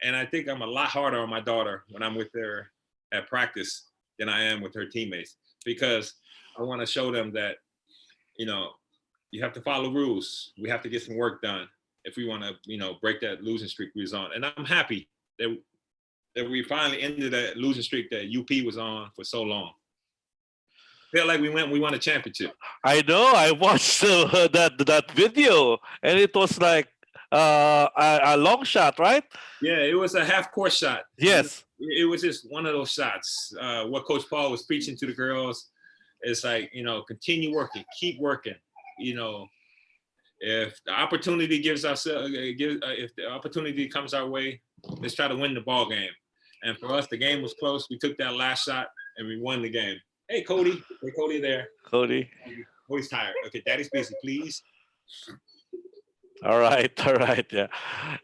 And I think I'm a lot harder on my daughter when I'm with her at practice than I am with her teammates, because I want to show them that, you know, you have to follow rules. We have to get some work done if we want to, you know, break that losing streak we was on. And I'm happy that we finally ended that losing streak that UP was on for so long. Felt like we won a championship. I know. I watched that video, and it was like a long shot, right? Yeah, it was a half-court shot. Yes. It was just one of those shots. What Coach Paul was preaching to the girls is like, you know, continue working, keep working. You know, if the opportunity if the opportunity comes our way, let's try to win the ball game. And for us, the game was close. We took that last shot and we won the game. Hey, Cody. Hey, Cody there. Cody. Cody's tired. Okay, Daddy's busy, please. All right,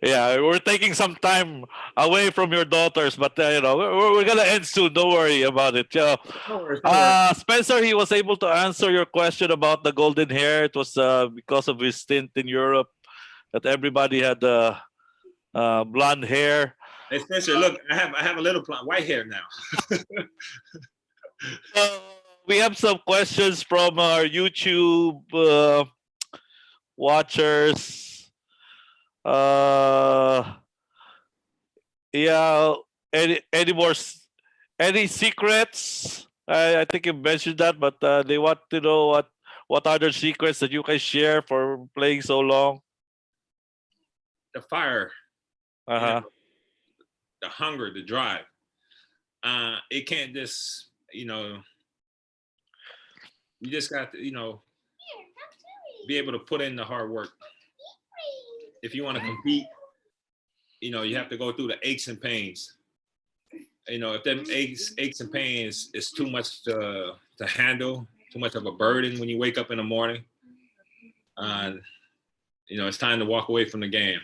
yeah. We're taking some time away from your daughters, but you know, we're gonna end soon. Don't worry about it. Yeah. No worries. Spencer, he was able to answer your question about the golden hair. It was because of his stint in Europe that everybody had blonde hair. Hey, Spencer, look, I have a little white hair now. We have some questions from our YouTube watchers. Yeah, any secrets? I think you mentioned that, but they want to know what are the secrets that you can share for playing so long? The fire, You know, the hunger, the drive. It can't just, you know, you just got to, you know, be able to put in the hard work. If you want to compete, you know, you have to go through the aches and pains. You know, if them aches and pains is too much to handle, too much of a burden when you wake up in the morning, you know, it's time to walk away from the game.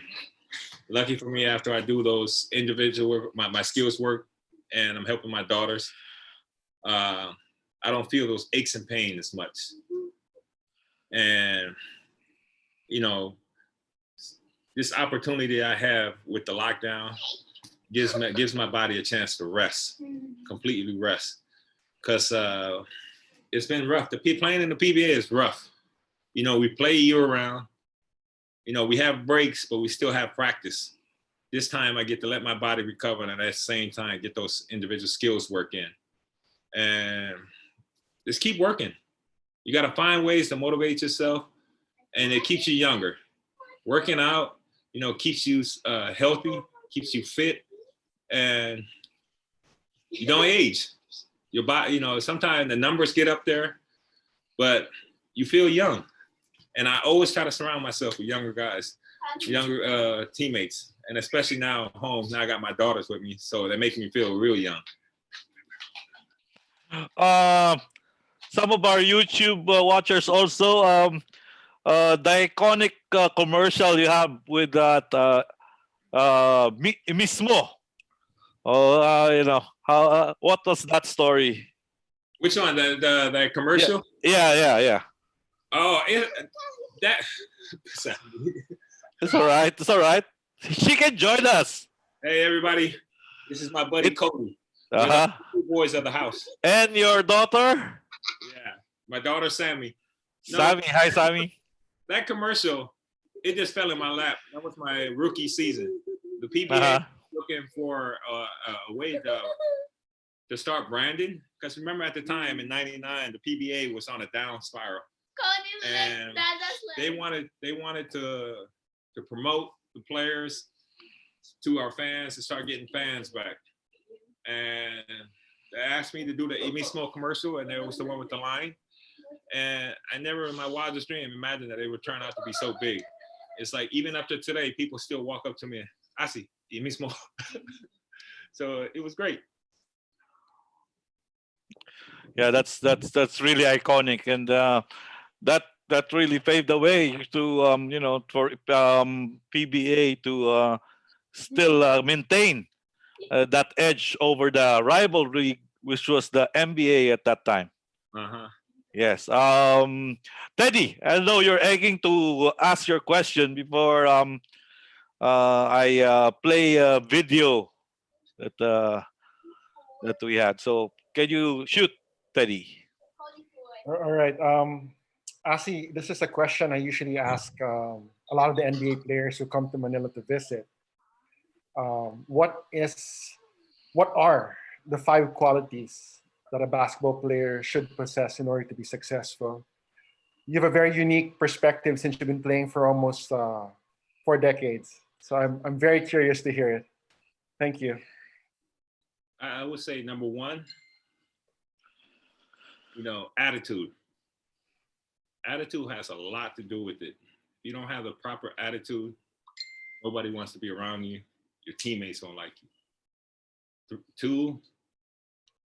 Lucky for me, after I do those individual work, my skills work, and I'm helping my daughters, I don't feel those aches and pains as much. And, you know, this opportunity I have with the lockdown gives my body a chance to rest, completely rest. Because it's been rough. Playing in the PBA is rough. You know, we play year round. You know, we have breaks, but we still have practice. This time I get to let my body recover and at the same time get those individual skills work in. And just keep working. You got to find ways to motivate yourself, and it keeps you younger. Working out, you know, keeps you healthy, keeps you fit, and you don't age. Your body, you know, sometimes the numbers get up there, but you feel young. And I always try to surround myself with younger guys, younger teammates, and especially now at home. Now I got my daughters with me, so they're making me feel real young. Some of our YouTube watchers also, the iconic commercial you have with that mismo. Oh, how? What was that story? Which one? The commercial? Yeah. Oh, that. It's all right. It's all right. She can join us. Hey, everybody. This is my buddy Cody. We're Uh-huh. the two boys of the house. And your daughter, Yeah, my daughter Sammy. No, Sammy. Hi, Sammy. that commercial, it just fell in my lap. That was my rookie season. The PBA Uh-huh. looking for a way to start branding, because remember at the time in '99 the PBA was on a down spiral, and they wanted to promote the players to our fans, to start getting fans back. And they asked me to do the Amy Smoke commercial, and it was the one with the line. And I never in my wildest dream imagined that it would turn out to be so big. It's like even up to today, people still walk up to me, ASI, Amy Smoke. So it was great. Yeah, that's really iconic, and that really paved the way to for PBA to still maintain that edge over the rivalry, which was the NBA at that time. Uh-huh. Yes. Teddy, I know you're egging to ask your question before I play a video that we had. So can you shoot, Teddy? All right. Asi, this is a question I usually ask a lot of the NBA players who come to Manila to visit. What are the 5 qualities that a basketball player should possess in order to be successful? You have a very unique perspective since you've been playing for almost 4 decades. So I'm very curious to hear it. Thank you. I would say number one, attitude. Attitude has a lot to do with it. If you don't have the proper attitude, nobody wants to be around you. Your teammates don't like you. 2,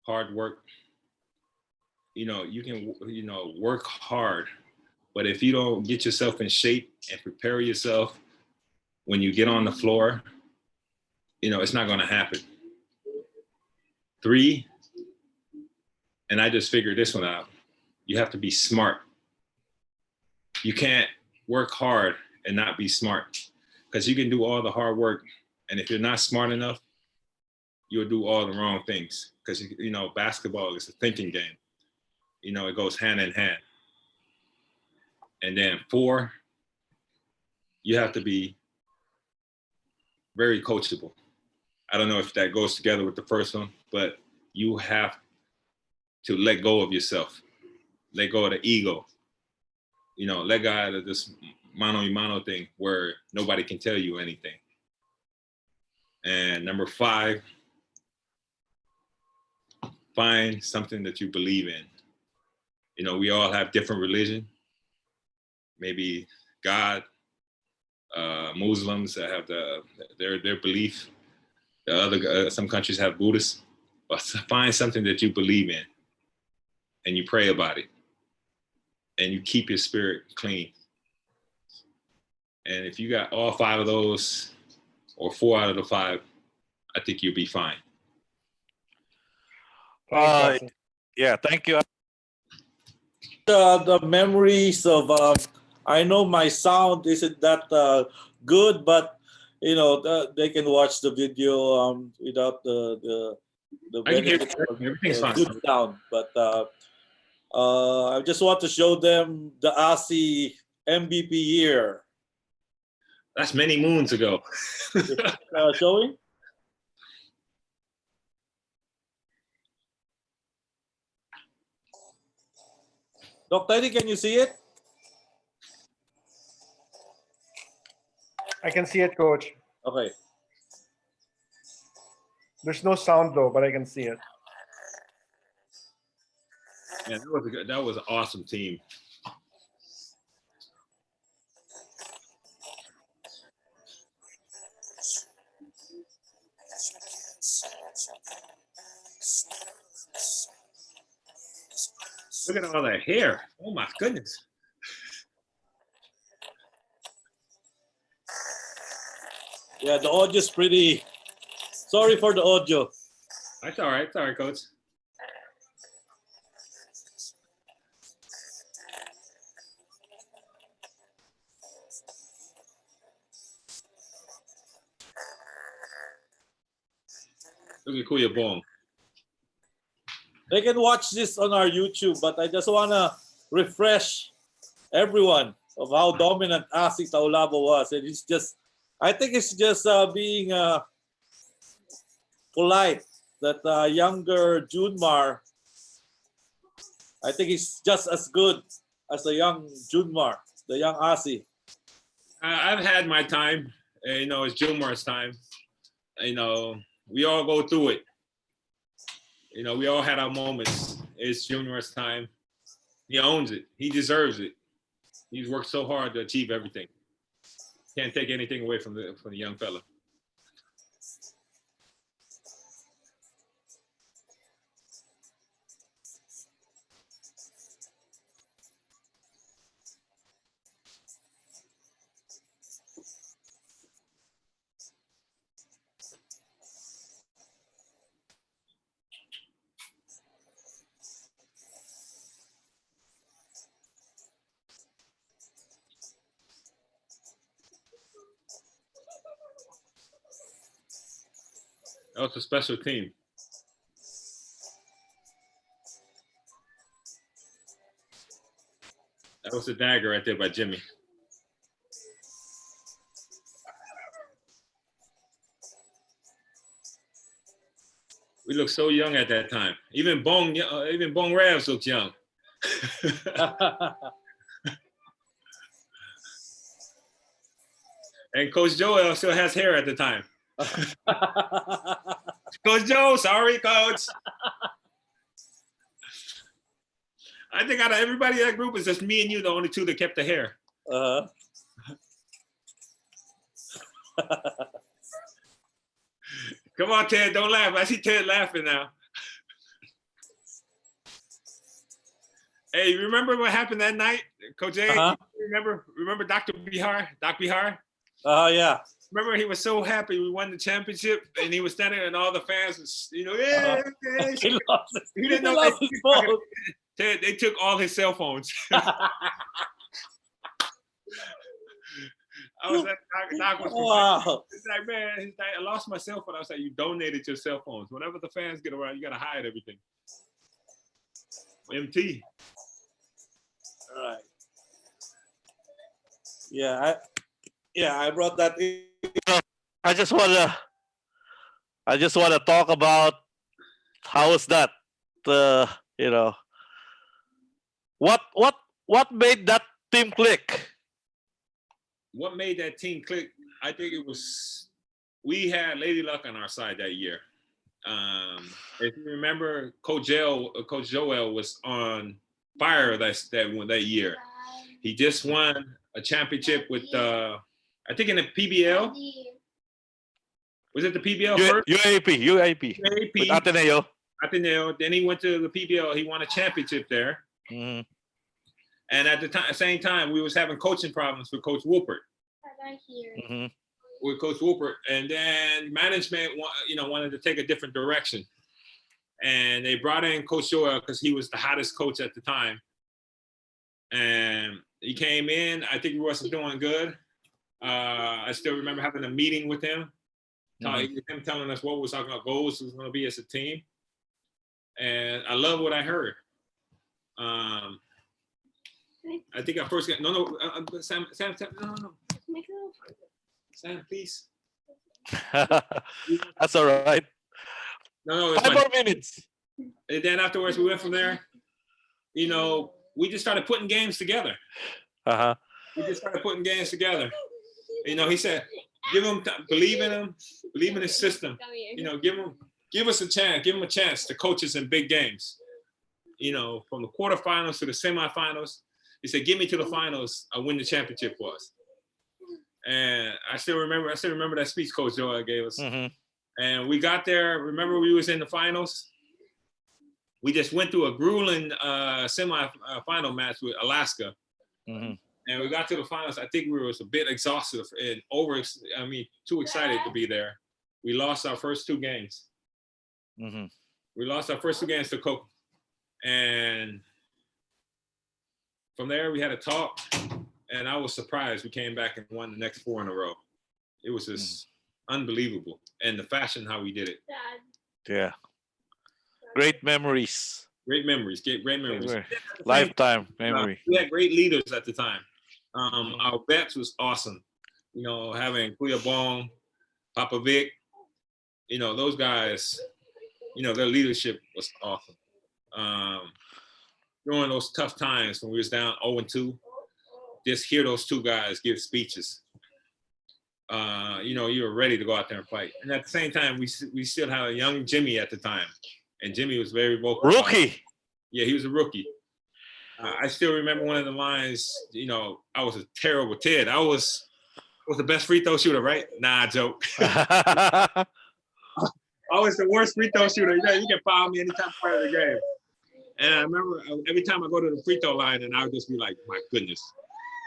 hard work. You can, work hard, but if you don't get yourself in shape and prepare yourself when you get on the floor, it's not going to happen. 3, and I just figured this one out, you have to be smart. You can't work hard and not be smart, because you can do all the hard work, and if you're not smart enough, you'll do all the wrong things, because basketball is a thinking game. It goes hand in hand. And then 4, you have to be very coachable. I don't know if that goes together with the first one, but you have to let go of yourself, let go of the ego, let go out of this mano y mano thing where nobody can tell you anything. And number 5, find something that you believe in. We all have different religion, maybe God, Muslims that have their belief. The other some countries have Buddhists. But find something that you believe in, and you pray about it, and you keep your spirit clean. And if you got all 5 of those, or 4 out of the 5, I think you'll be fine. Yeah, thank you. The memories of I know my sound isn't that good, but they can watch the video without the I can hear benefit of everything's fine. good sound. But I just want to show them the ASI MVP year. That's many moons ago. Showing? Dr. Eddie, can you see it? I can see it, Coach. Okay. There's no sound though, but I can see it. Yeah, that was an awesome team. Look at all that hair. Oh my goodness. Yeah, the audio's pretty. Sorry for the audio. That's all right. It's all right, Coach. Look at Kuya Bong. They can watch this on our YouTube, but I just wanna refresh everyone of how dominant ASI Taulava was, and it's just, I think it's just being polite that younger Junmar, I think he's just as good as the young Junmar, the young ASI. I've had my time. You know, it's Jumar's time. You know, we all go through it. You know, we all had our moments. It's Junior's time. He owns it. He deserves it. He's worked so hard to achieve everything. Can't take anything away from the young fella. That was a special team. That was a dagger right there by Jimmy. We looked so young at that time. Even Bong Ravs looked young. And Coach Joel still has hair at the time. Coach Joe, sorry, Coach. I think out of everybody in that group, it's just me and you, the only two that kept the hair. Come on, Ted, don't laugh. I see Ted laughing now. Hey, remember what happened that night, Coach A? Remember Dr. Bihar? Doc Bihar? Yeah. Remember, he was so happy we won the championship, and he was standing there, and all the fans was, you know, yeah. He didn't know they took all his cell phones. I was like, Doc was wow. He's like, man, he's like, I lost my cell phone. I was like, you donated your cell phones. Whenever the fans get around, you gotta hide everything. MT. All right. Yeah, I brought that in. I just wanna talk about how is that you know, what made that team click? What made that team click? I think it was, we had Lady Luck on our side that year. If you remember, Coach Joel was on fire that year. He just won a championship with I think in the PBL. Was it the PBL first? UAP. With Ateneo. Then he went to the PBL. He won a championship there. Mm-hmm. And at the same time, we was having coaching problems with Coach Woolpert. Mm-hmm. With Coach Woolpert, and then management, wanted to take a different direction, and they brought in Coach Joel because he was the hottest coach at the time. And he came in. I think he wasn't doing good. I still remember having a meeting with him, him telling us what was our goals was going to be as a team. And I love what I heard. I think I first got Sam, no. Sam, please. That's all right. No, 5 more minutes. And then afterwards, we went from there. You know, we just started putting games together. We just started putting games together. You know, he said, "Give him, believe in him, believe in his system. You know, give us a chance, give him a chance to coach us in big games. You know, from the quarterfinals to the semifinals." He said, "Get me to the finals. I win the championship for us." And I still remember that speech Coach Joel gave us. Mm-hmm. And we got there. Remember, we was in the finals. we just went through a grueling semi-final match with Alaska. Mm-hmm. And we got to the finals. I think we were a bit exhausted and too excited to be there. We lost our first 2 games. Mm-hmm. We lost our first 2 games to Coke. And from there, we had a talk. And I was surprised we came back and won the next 4 in a row. It was just unbelievable. And the fashion, how we did it. Yeah. Great memories. Great memories. Great memories. Lifetime memory. We had great leaders at the time. Our bets was awesome. You know, having Kuya Bong, Papa Vic, you know, those guys, you know, their leadership was awesome. During those tough times when we was down 0-2, just hear those 2 guys give speeches. You know, you were ready to go out there and fight. And at the same time, we still had a young Jimmy at the time. And Jimmy was very vocal. Rookie. Yeah, he was a rookie. I still remember one of the lines, you know, I was a terrible Ted. I was the best free throw shooter, right? Nah, joke. I was the worst free throw shooter. You know, you can foul me anytime part of the game. And I remember every time I go to the free throw line, and I would just be like, my goodness,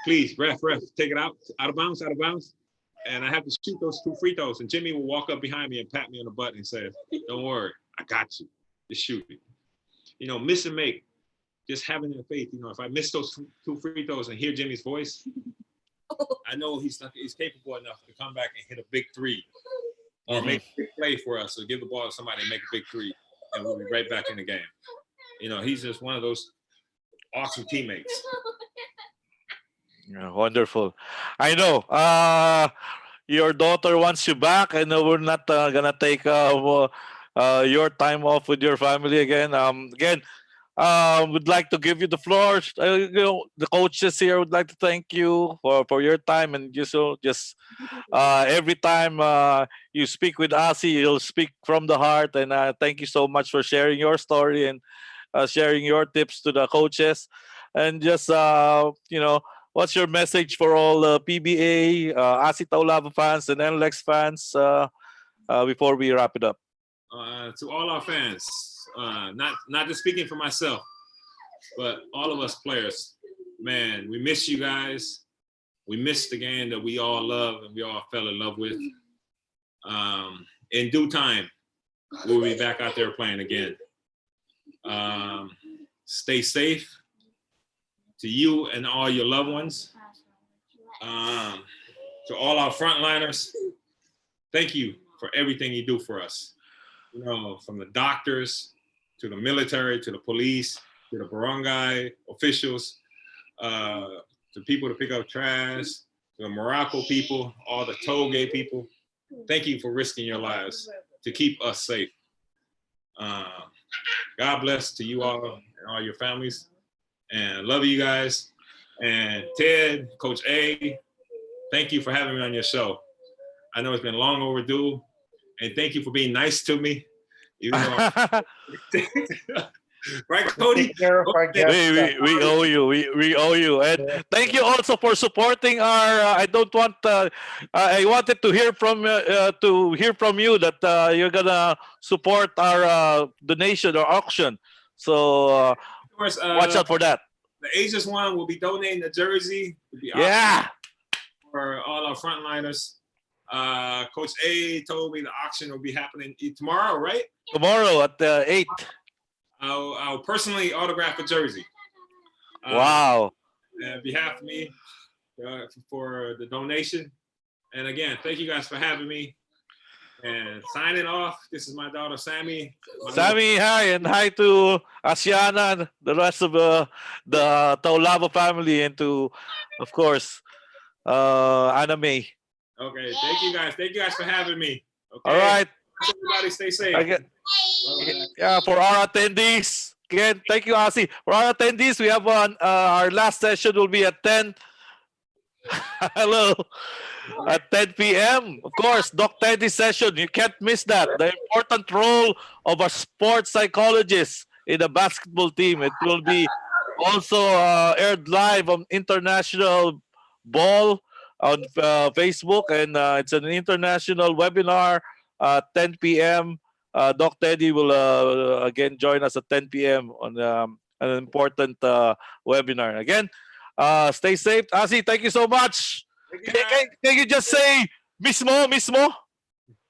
please, ref, take it out of bounds. And I have to shoot those 2 free throws. And Jimmy will walk up behind me and pat me on the butt and say, don't worry, I got you. Just shoot it. You know, miss and make. Just having the faith, you know, if I miss those 2 free throws and hear Jimmy's voice, I know he's capable enough to come back and hit a big 3 or make a big play for us, or give the ball to somebody and make a big 3, and we'll be right back in the game. You know, he's just one of those awesome teammates. Yeah, wonderful. I know. Your daughter wants you back, and we're not gonna take your time off with your family again. Would like to give you the floor. You know, the coaches here would like to thank you for your time, and just every time you speak with ASI, you'll speak from the heart. And thank you so much for sharing your story and sharing your tips to the coaches. And just you know, what's your message for all PBA, ASI Taulava fans, and NLEX fans before we wrap it up? To all our fans, not just speaking for myself, but all of us players, man, we miss you guys. We miss the game that we all love and we all fell in love with. In due time, we'll be back out there playing again. Stay safe to you and all your loved ones. To all our frontliners, thank you for everything you do for us. You know, from the doctors to the military, to the police, to the barangay officials, to people to pick up trash, to the Morocco people, all the Toge people. Thank you for risking your lives to keep us safe. God bless to you all and all your families. And love you guys. And Ted, Coach A, thank you for having me on your show. I know it's been long overdue. And thank you for being nice to me. Even though right, Cody? We owe you. We owe you. And thank you also for supporting our. I wanted to hear from you that you're gonna support our donation or auction. So of course, watch out for that. The Asians one will be donating a jersey. Yeah. For all our frontliners. Coach A told me the auction will be happening tomorrow, right? Tomorrow at 8. I'll personally autograph a jersey. Wow. On behalf of me for the donation. And again, thank you guys for having me. And signing off, this is my daughter, Sammy. Sammy, hi, and hi to Asiana and the rest of the Taulava family, and to, of course, Anna May. Okay, thank you guys. Thank you guys for having me. Okay. All right. Everybody stay safe. Yeah, for our attendees, again, thank you, Asi. For our attendees, we have our last session will be at 10. Hello. At 10 p.m. Of course, Doc Teddy's session. You can't miss that. The important role of a sports psychologist in a basketball team. It will be also aired live on International Ball on Facebook, and it's an international webinar 10 p.m. Doc Teddy will again join us at 10 p.m. on an important webinar. Again, stay safe. ASI, thank you so much. Can you just say mismo?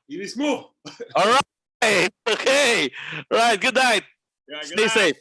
You mismo. All right. Okay. Right. Good night. Yeah, good Stay night. safe.